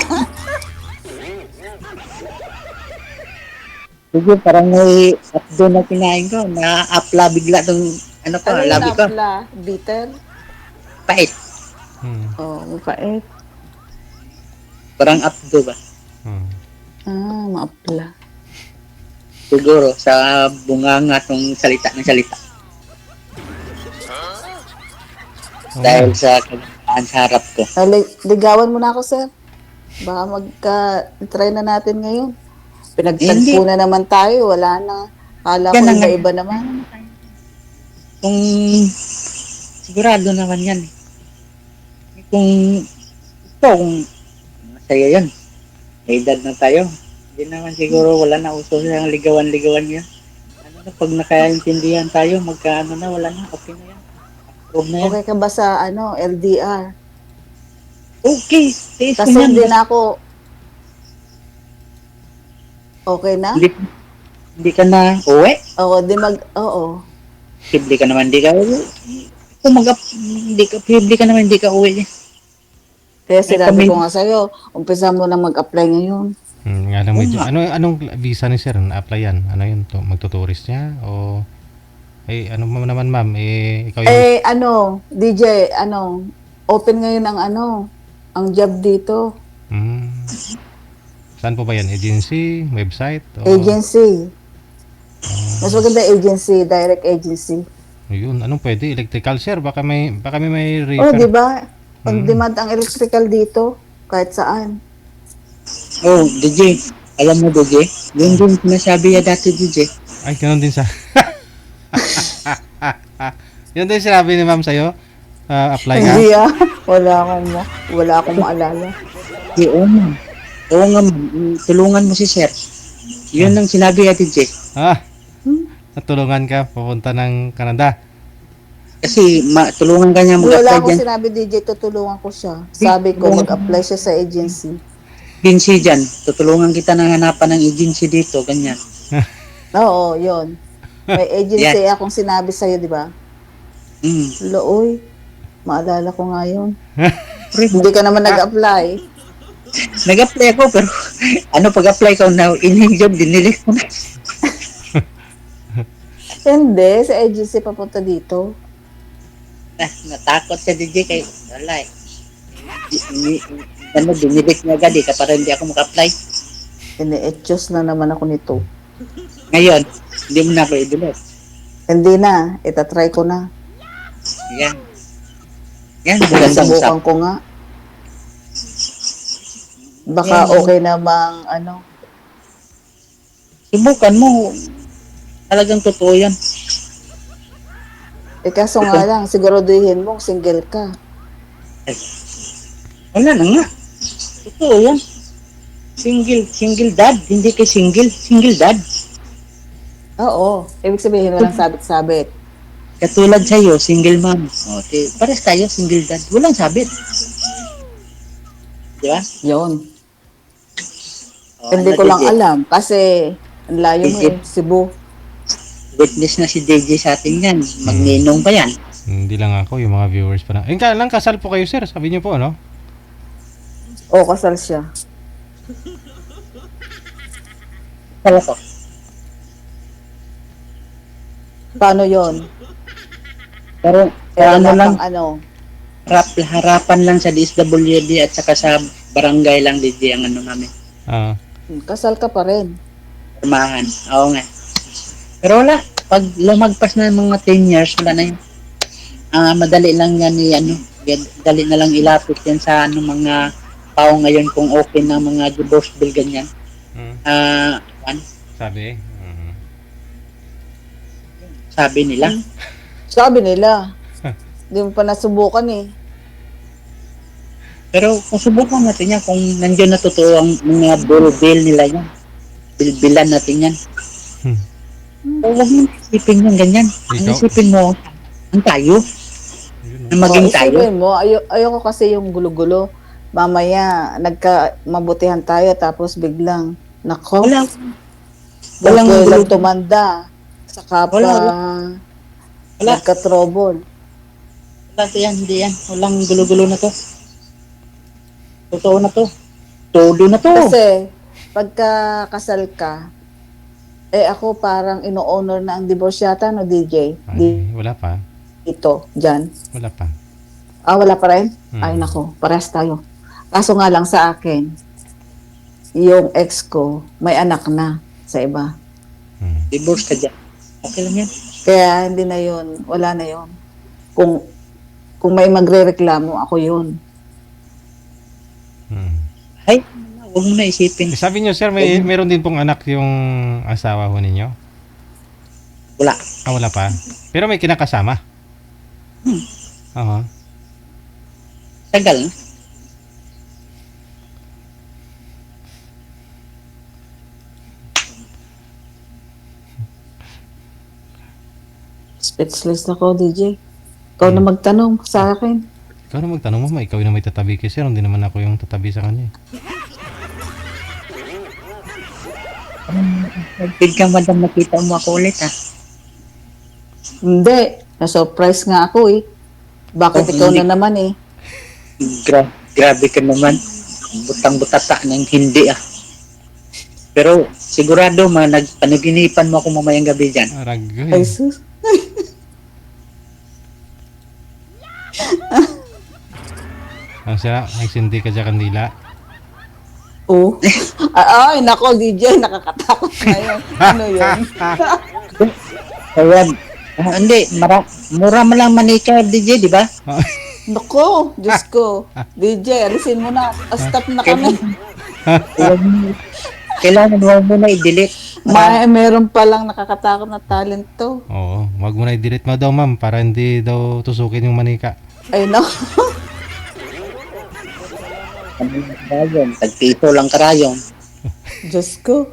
Sige, parang may updo na kinain ko. Na-apla bigla ng Ano yung labi ko. napla? Bitter? Pait. Oo, mapait. Parang updo ba? Ah, maapla. Siguro sa bunganga ng salita. Dahil sa kagaan sa harap ko. Ligawan mo na ako, sir. Baka try na natin ngayon. Pinagtagpo na naman tayo, wala na. Kala ko Yan na nga. iba naman. Kung sigurado naman yan. Kung masaya yan. May edad na tayo. Hindi naman siguro wala na uso siyang ligawan yan. Pag nakaintindihan tayo, magkaano na, wala na, okay na yan. Approve na yan. Okay ka ba sa LDR? Okay, tiis ko Kasi yan. hindi na ako. Okay na? Hindi ka na uwi. Oo. Hindi ka naman, hindi ka uwi. Hindi ka uwi. Kaya sinabi kami- ko nga sa'yo, umpisa mo na mag-apply ngayon. Nga lang medyo. Anong visa ni Sir na-apply yan? Ano yun? Magtuturist niya? O ano mo naman ma'am, ikaw yung... Eh, DJ, open ngayon ang job dito. Hmm. Saan po ba yan? Agency? Website? O... Agency. Mas maganda agency, direct agency. Yun, anong pwede? Electrical sir? Baka may Oh, refer. di ba? On demand ang electrical dito, kahit saan. Oh, DJ. Alam mo, DJ? Yun din sinasabi niya dati, DJ. Ay, ganun din sa... Yun din sinabi ni ma'am sa'yo? Apply ka? Hindi wala akong maalala. Oo, ma'am. Oo nga, ma'am. Tulungan mo si sir. Yun ang sinabi niya, DJ. Natulungan ka pupunta ng Canada. Kasi tulungan ka niya Wala mag-apply akong dyan. sinabi, DJ, tutulungan ko siya. Sabi ko, mag-apply siya sa agency. Agency dyan. Tutulungan kita ng hanapan ng agency dito. Ganyan. Oo, yun. May agency akong sinabi sa'yo, di ba? Looy, maalala ko nga yun. Hindi ka naman nag-apply. Nag-apply ako, pero pag-apply ko na, job, dinilis ko na. Hindi, sa agency papunta dito. Natakot siya, DJ, kay wala eh. Dinilis niya agad eh, para hindi ako mag-apply. Ini-etchos na naman ako nito. Ngayon, hindi mo na ako i-delete. Hindi na, itatry ko na. Yan. Yan, magandang Subukan ko nga. Baka Yan. okay namang Subukan mo. Talagang totoo yan. kaso nga lang, siguraduhin mong single ka. Wala na nga. Totoo yan. Single dad. Hindi kay single dad. Oo, ibig sabihin walang sabit-sabit. Katulad sa'yo, single mom. O, pares tayo, single dad. Walang sabit. Di ba? Yun. O, Hindi ko lang DJ? alam kasi ang layo mo DJ. Cebu. Witness na si DJ sa atin yan. Magninong pa yan. Hindi lang ako, yung mga viewers pa na. Lang kasal po kayo sir, sabi niyo po, ano? O, kasal siya. Kala ko. Paano yon? Pero, Wala lang, pang harapan lang sa DSWD at saka sa barangay lang DJ ang namin. Kasal ka pa rin. Formahan. Oo nga. Pero wala. Pag lumagpas na mga 10 years, wala na yun. Madali lang yan dali na lang ilapit yan sa mga tao ngayon kung okay na mga divorce bill ganyan. Sabi? Sabi nila. Sabi nila. Hindi mo pa nasubukan eh. Pero kung subukan natin yan, kung nandiyan na totoo ang mga bill nila yan, bilbilan natin yan. Huwag mo isipin yung ganyan. Ang Ikaw? isipin mo, ang tayo. Na maging tayo. Isipin mo, ayoko kasi yung gulo-gulo. Mamaya, mabutihan tayo tapos biglang, nako, Walang walang gulo. tumanda. Saka pa, Wala. nagka-trouble. Wala to yan, hindi yan. Walang gulo-gulo na to. Totoo na to. Todo na to. Kasi, pagka kasal ka, ako parang ino-honor na ang divorce yata, no, DJ? Ay, wala pa. Dito, dyan. Wala pa. Wala pa rin? Ay, nako, parehas tayo. Kaso nga lang sa akin, yung ex ko, may anak na sa iba. Divorce ka dyan. Okay lang yan. Kaya hindi na yun, wala na yun. Kung may magre-reklamo, ako yun. Ay, huwag mo na isipin. Sabi niyo sir, meron din pong anak yung asawa ho ninyo? Wala. Wala pa. Pero may kinakasama? Oo. Tagal na. Speechless ako, DJ. Ikaw na magtanong sa akin. Ikaw na magtanong mo, ikaw na may tatabi kay sir, hindi naman ako yung tatabi sa kanya. Pag ka madam nakita mo ako ulit ha. Hindi. Na-surprise nga ako eh. Bakit Oh, ikaw hindi. na naman eh? Grabe ka naman. Butang-butata ng hindi ah. Pero sigurado nagpanaginipan mo ako mamayang gabi dyan. Aragoy. Ay sus. Ang sira, nagsindi ka dyan kandila. Oh. Ay, nako, DJ, nakakatakot ngayon. Ano yun? Ayan. Hindi, mura mo lang manicure, DJ, di ba? Nako, Diyos ko. DJ, alisin mo na. Stop na kami. Kailangan mo na i-delete. Meron palang nakakatakot na talent to. Oo, wag mo na i-delete mo daw ma'am para hindi daw tusukin yung manika. Ay, no. Karayon, tagpiso lang karayon. Diyos ko.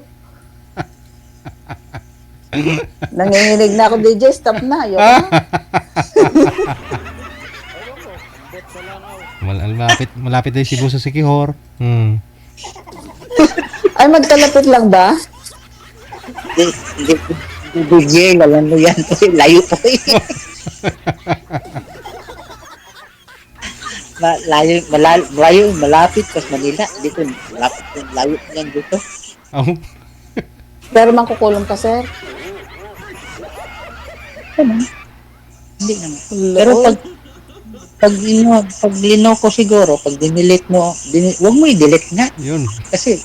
Nanginginig na ako, DJ. Stop na. Ayoko na. Malapit na yung Cebu sa Siquijor. Ay, magkalapit lang ba? Hindi, DJ, alam mo yan. Layo po eh. Malapit pas Manila. Dito, malapit yung layo yan dito. Oh. Pero mangkukulong ka, sir. Hindi naman. Pero pag linoko siguro, pag dinelete mo, huwag mo i-delete nga. Yun. Kasi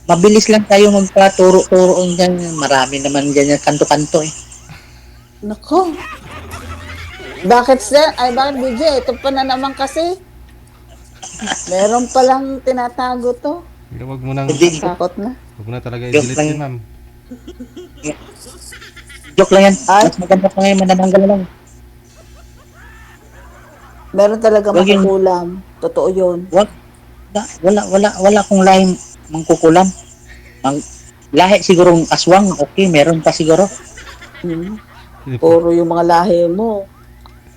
mabilis lang tayo magpaturo-turo dyan. Marami naman dyan yung kanto-kanto eh. Nako. Bakit, sir? Ay, bakit, DJ? Ito pa na naman kasi. Meron palang tinatago to. Wag mo nang, Takot na. wag mo na talaga i-delete yun ma'am. Joke lang yan. Ay? Mas maganda pa ngayon, manananggal lang. Meron talaga Wag yung- makukulam. Totoo yun. Wala akong lahing mangkukulam. Lahi sigurong aswang, okay, meron pa siguro. Hmm. Hindi po. Puro yung mga lahi mo.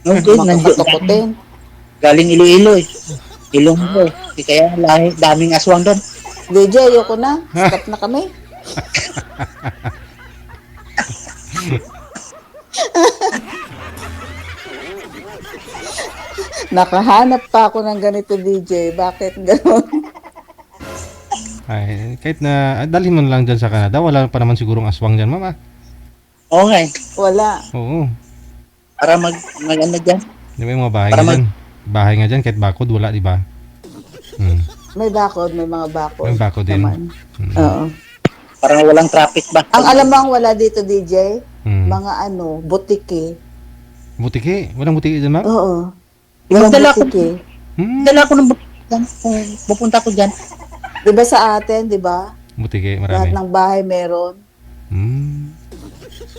Okay, Makakatakutin. galing Iloilo eh. Ilonggo. Di kaya daming aswang doon. DJ, ayoko na. Stop na kami. Nakahanap pa ako ng ganito, DJ. Bakit gano'n? Ay, kahit na dalhin mo na lang dyan sa Canada, wala pa naman sigurong aswang dyan ma'am. Oo nga eh. Wala. Oo. Para mag ano dyan. Di ba yung mga bahay Para nga dyan? Bahay nga dyan, kahit bakod, wala, di ba? May bakod, may mga bakod. May bakod din. Naman. Oo. Parang walang traffic ba? Ang alam mo ang wala dito, DJ? Hmm. Mga butiki. Butiki? Walang butiki dyan ma'am? Oo. Magdala ko, Butiki. magdala ko ng bukitan kung pupunta ko dyan. Di ba sa atin, di ba? Butiki, Lahat marami. ng bahay meron.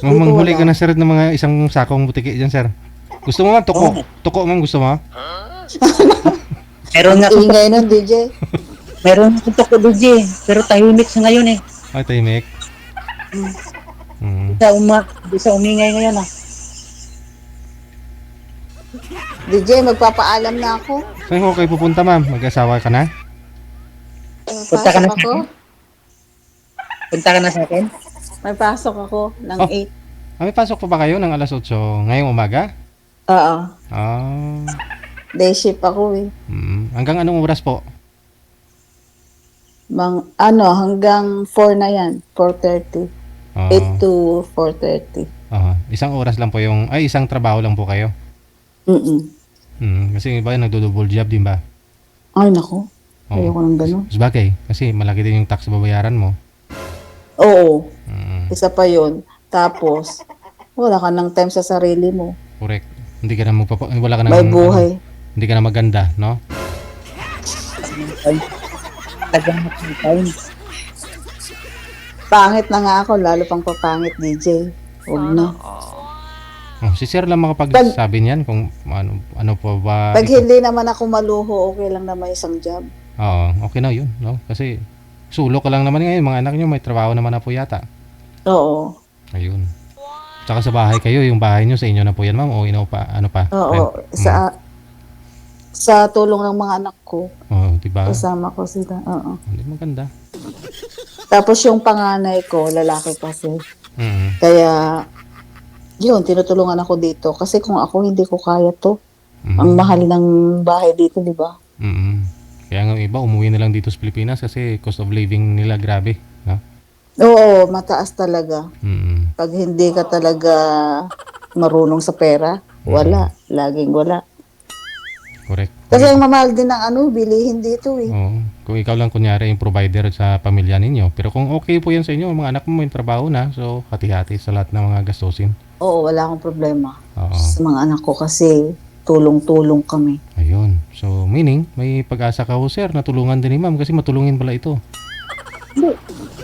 Ma'am, manghuli wala. ka na sir ng mga isang sakong butiki dyan sir. Gusto mo ma'am? Tuko. Oo. Tuko ma'am, gusto mo? Meron nga Ang ingay nun, DJ. meron ito ko DJ. Pero tahimik sa ngayon eh. Ay, tahimik. Di sa umingay ngayon ah. DJ, magpapaalam na ako. Saan ko kayo pupunta ma'am? Mag-asawa ka na? Punta ka na Pasok ako. Punta ka na sa akin? May pasok ako ng Oh. 8. May pasok pa ba kayo ng alas 8 ngayong umaga? Oo. Ah. Day shift ako eh. Hanggang anong oras po? Hanggang 4 na yan. 4:30. Ah, 8 to 4:30. isang oras lang po yung, isang trabaho lang po kayo. Kasi iba nagdo-double job din ba? Ay, naku. Oo. Ayoko ng ganun. Sabagay, kasi malaki din yung tax babayaran mo. Oo. Mm, Isa pa yun. Tapos, wala ka ng time sa sarili mo. correct. Hindi ka na wala ka na May buhay. hindi ka na maganda, no? Tagang ng time. Pangit na nga ako, lalo pang papangit, DJ. Huwag na. Si Sir lang makapagsabi niyan kung ano po ba. Pag hindi naman ako maluho, okay lang na may isang job. Oo, okay na 'yun, no? Kasi sulok ka lang naman ngayon, mga anak niyo may trabaho naman na po yata. Oo. Ayun. Tsaka sa bahay kayo, yung bahay niyo sa inyo na po yan, ma'am, o ano pa? Oo. Rent? Sa tulong ng mga anak ko, Oo, diba? kasama ko sila. Oo. Hindi maganda. Tapos yung panganay ko, lalaki kasi. Mm. Kaya, yun, tinutulungan ako dito. Kasi kung ako hindi ko kaya to, Mm. ang mahal ng bahay dito, di ba? Mm. Kaya nga iba, umuwi na lang dito sa Pilipinas kasi cost of living nila grabe, no? Oo, mataas talaga. Mm. Pag hindi ka talaga marunong sa pera, wala. Laging wala. Correct. Kasi ang mamahal din ng bilihin dito eh. Oo. Kung ikaw lang kunyari yung provider sa pamilya ninyo. Pero kung okay po yan sa inyo, mga anak mo may trabaho na, so hati-hati sa lahat ng mga gastusin. Oo, wala akong problema Oo. sa mga anak ko kasi tulong-tulong kami. Ayun. So, meaning, may pag-asa ka ho, sir, na tulungan din ni ma'am kasi matulungin pala ito.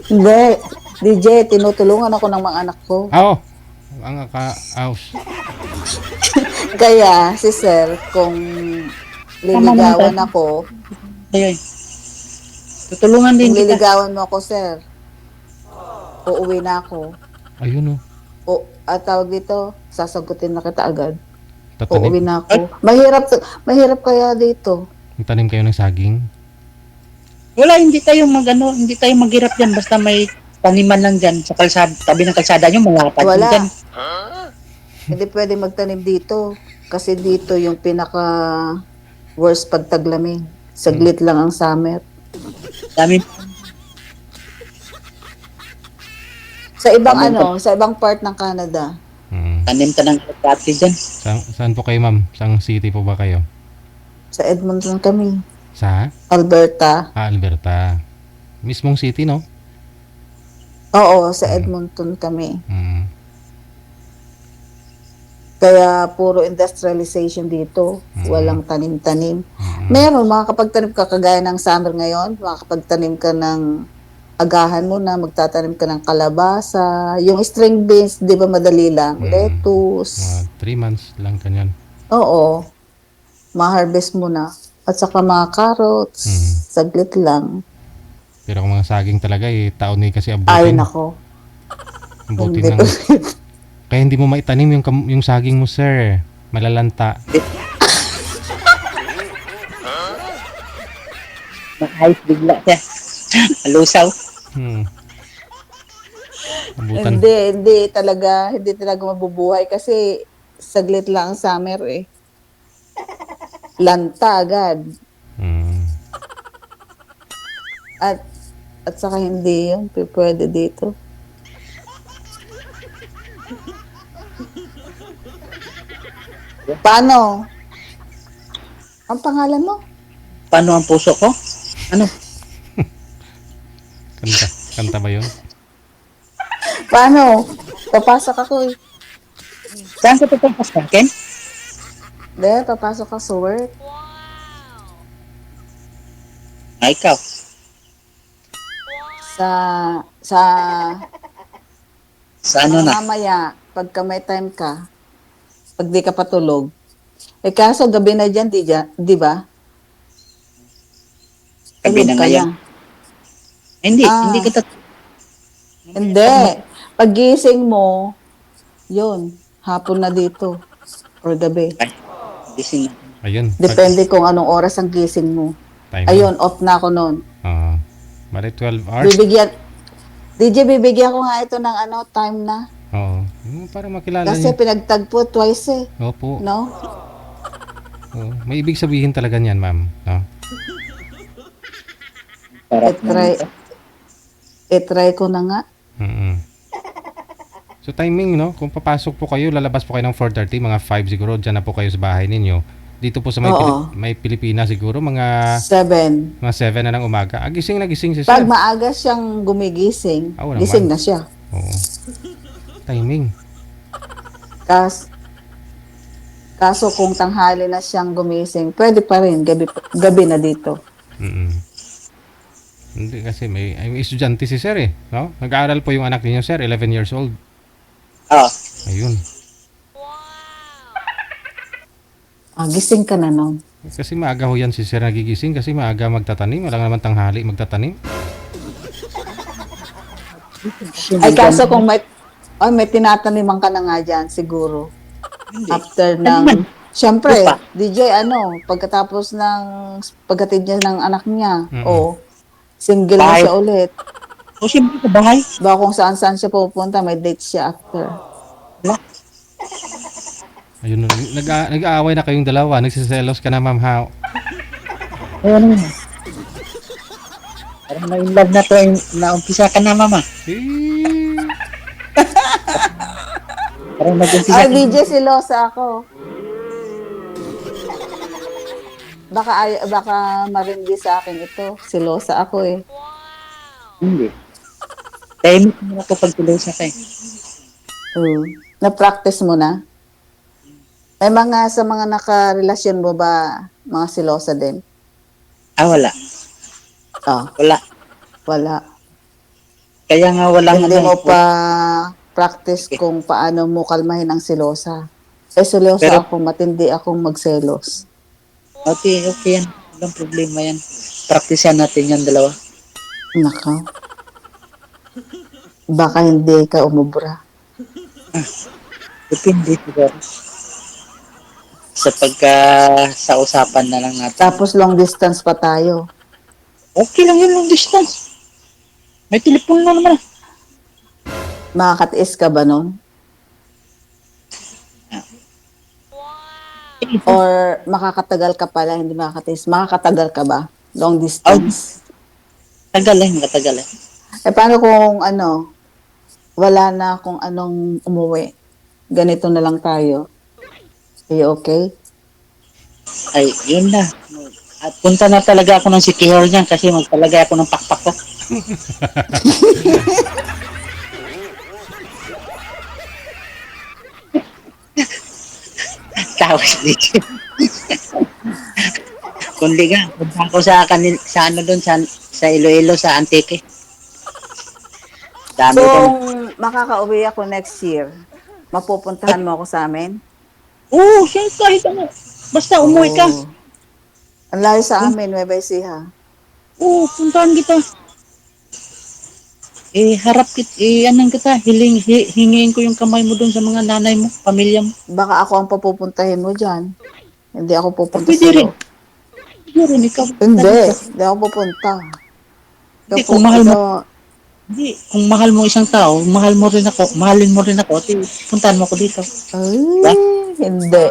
Hindi. DJ, tinutulungan ako ng mga anak ko. Oo. Ang ka-aus. Kaya, si Sir, kung liligawan ako, Ayun. Tutulungan din kung kita. liligawan mo ako, Sir, uuwi na ako. Ayun, oh. At tawag dito, sasagutin na kita agad. Tatanim. Uuwi na ako. Mahirap kaya dito. Tanim kayo ng saging. Wala, hindi tayo hindi tayo maghirap dyan. Basta may taniman lang dyan sa kalsada, tabi ng kalsada nyo, malapad Wala. dyan. Hindi pwede magtanim dito. Kasi dito yung pinaka worst pagtaglamig. Saglit lang ang summer. Dami. Sa ibang part ng Canada. Tanim ka ng kati dyan. Saan po kayo, ma'am? Saang city po ba kayo? Sa Edmonton kami. Sa Alberta. Alberta. Mismong city, no? Oo, sa Edmonton kami. Mm. Kaya puro industrialization dito. Walang tanim-tanim. Meron, makakapagtanim ka kagaya ng summer ngayon. Makakapagtanim ka ng agahan mo na, magtatanim ka ng kalabasa. Yung string beans, di ba madali lang? Lettuce. Mga 3 months lang kanyan. Oo. Ma-harvest mo na. At saka mga carrots. Saglit lang. Pero kung mga saging talaga, taon kasi abutin. Ay, nako. Abutin Hindi ng... ko. Kaya hindi mo maitanim yung saging mo, sir. Malalanta. Mahayos bigla siya. Alusaw. Abutan. Hindi talaga mabubuhay kasi saglit lang ang summer eh. Lanta agad. At saka hindi yun pwede dito. Paano? Ang pangalan mo? Paano ang puso ko? Ano? Kanta ba yun? Paano? Papasok ako eh. Saan ka pupunta sa akin? Hindi, papasok ka sa work. Ay, ikaw. Sa Ano na? mamaya, pagka may time ka, pag di ka patulog, kaso gabi na dyan, di ba? Gabi na Tulog ka ngayon. Hindi, Ah. hindi kita... Hindi. Paggising mo, yun, hapon na dito. Or gabi. Ay, gising na. Ayun. Depende kung anong oras ang gising mo. Time. Ayun, off na ako noon. Bali 12 hours. Bibigyan ko nga ito ng time na. Oo. Para makilala Kasi niyo. pinagtagpo twice eh. Opo. No? Oo. May ibig sabihin talaga niyan, ma'am. No? Para I-try ko na nga. So timing, no? Kung papasok po kayo, lalabas po kayo ng 4:30, mga 5 siguro, dyan na po kayo sa bahay ninyo. Dito po sa may Pilipinas siguro, mga 7. 7 na ng umaga. Gising na gising si Pag sir. maaga siyang gumigising, Oo naman. gising na siya. Oo. Timing. Kaso kung tanghali na siyang gumising, pwede pa rin, gabi na dito. Hindi kasi may estudyante si sir eh. No? Nag-aaral po yung anak niyo sir, 11 years old. Ayun. Gising ka na nun. Kasi maaga ho yan si sir nagigising kasi maaga magtatanim. Wala naman tanghali magtatanim. Ay, kaso kung may tinataniman ka na nga dyan, siguro. After ng, syempre, DJ, pagkatapos ng pagkatid niya ng anak niya, single na Bye. siya ulit. O, siyempre sa bahay. Ba kung saan-saan siya pupunta, may date siya after. Ayun, nag-aaway na kayong dalawa. Nagsiselos ka na, ma'am, ha? Ay, ano yun? Parang na-in love na to. Naumpisa ka na, mama. Parang nag-umpisa Ay, ka. DJ, silosa ako. Baka marindi sa akin ito. Silosa ako eh. Hindi. Tahimik mo na kapag tuloy sa kay. Na-practice mo na? May mga sa mga nakarelasyon mo ba, mga silosa din? Wala. Ah, Wala. wala. Kaya nga walang Hindi mo ano. pa practice kung paano mo kalmahin ang silosa. Silosa Pero ako, matindi akong magselos. okay, okay yan. Walang problema yan. Praktisan natin yan dalawa. Naka, baka hindi ka umubra. Depende siguro. Sa usapan na lang natin. Tapos long distance pa tayo. Okay lang yun long distance. May telepon na naman. Makakatiis ka ba nun? Ah. Or makakatagal ka pala, hindi makakatiis. Makakatagal ka ba? Long distance. Tagal eh, matagal eh. Paano kung wala na kung anong umuwi? Ganito na lang tayo. Are you okay? Ay, yun na. At punta na talaga ako ng Sikihor niyan kasi magpalagay ako ng pakpak ko. Tawas dito. Kundi nga, punta ako sa ano doon, sa Iloilo, sa Antique. Dami So, doon. makakauwi ako next year. Mapupuntahan mo ako sa amin? Oo, siya kahit ano. Basta umuwi ka. Oh. Ang layo sa amin, Nueva Ecija. Oo, puntahan kita. Anong kita, hingiin ko yung kamay mo doon sa mga nanay mo, pamilya mo. Baka ako ang papupuntahin mo dyan. Hindi ako pupunta Pwede rin. sa'yo. Pwede rin, ikaw. Hindi ako pupunta. Hindi, kung mahal mo, hindi, kung mahal mo isang tao, mahalin mo rin ako, puntahan mo ako dito. Ay, Diba? hindi.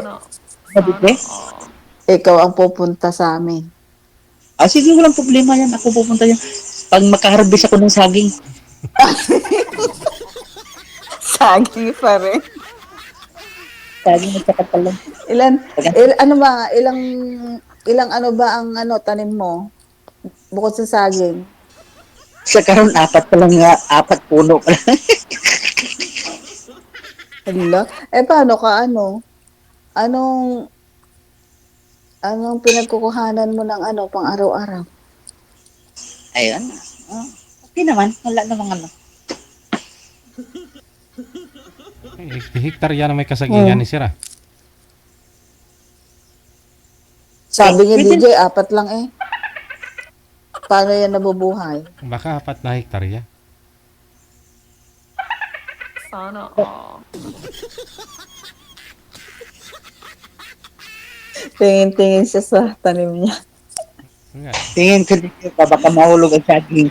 Sabi ko, Ikaw ang pupunta sa amin. sige, walang problema yan. Ako pupunta yan. Pag makaharbis ako ng saging, Saging pa rin. saging at saka talong. Ilang ano ba ang tanim mo? Bukod sa saging. Sa karon apat pa lang nga, 4 puno pa lang. Hala. Paano ka Anong pinagkukuhanan mo ng pang araw-araw? Ayun. Okay naman. Wala namang ano. Hektarya na may kasagingan ni Sir. Sabi niya, Pwede- DJ, 4 lang eh. Paano yan nabubuhay? Baka 4 na hektarya. Tingin-tingin siya sa tanim niya. Nga. Tingin ko dito pa, baka mahulog ang saging.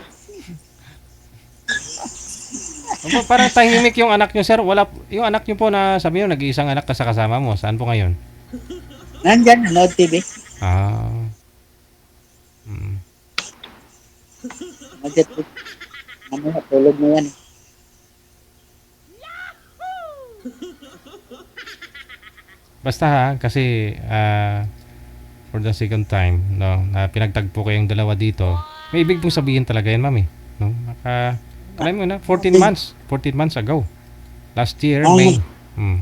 Parang tahimik yung anak nyo, Sir. Yung anak nyo po na sabi nyo, nag-iisang anak ka sa kasama mo. Saan po ngayon? Nandyan, nanood TV. Ah. Mm. Nandyan po. Mamaya, tulog mo yan. Basta ha, kasi for the second time, no, na pinagtagpo kayong dalawa dito, may ibig pong sabihin talaga yan, mami. No? Alam mo na, 14 months ago. Last year, Oh. May. Hmm.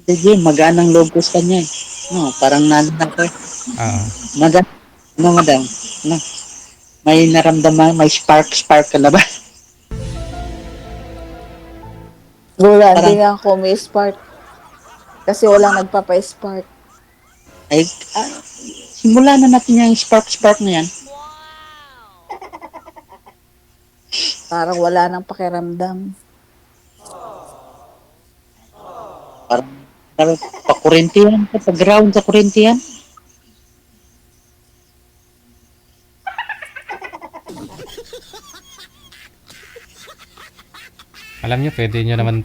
DJ, magaan loob ko sa kanya eh. No, parang nanan ko eh. Ah, Madam, madam? No, may naramdaman, may spark ka na ba? Wala, Parang- hindi nga ako may spark. Kasi walang nagpapa-spark. Ay, simulan na natin yung spark na yan. Parang wala nang pakiramdam. Parang pa-kurintiyan, pa-ground sa kurintiyan. alam nyo, pwede nyo naman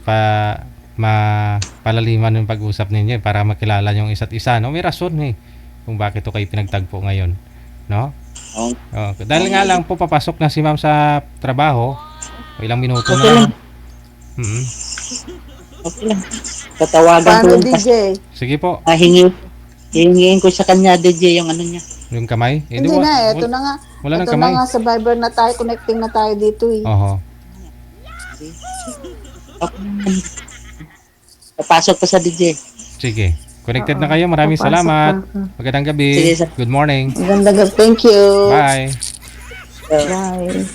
palaliman yung pag-usap ninyo para makilala yung isa't isa. No? May rason kung bakit to kayo pinagtagpo ngayon. No? Oh, Dahil nga lang po papasok na si ma'am sa trabaho, ilang minuto Okay na lang. lang. Mhm. okay lang. Tatawagan ko Paano, lang kasi DJ? Sige po. hingi Hihingin ko sa kanya, DJ, yung ano niya. Yung kamay? Hindi na, eto na nga. Wala nang Ito kamay. na nga, sa Viber na tayo, connecting na tayo dito eh. Oho. Okay. Papasok pa sa DJ. Sige. Connected na Oo. kayo. Maraming Papasok salamat. na. Magandang gabi. Sige, sir. Good morning. Maganda ka. Thank you. Bye. Bye.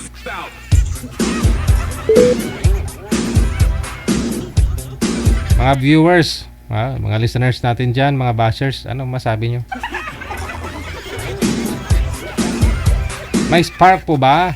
Mga viewers, mga listeners natin dyan, mga bashers, ano masabi nyo? May spark po ba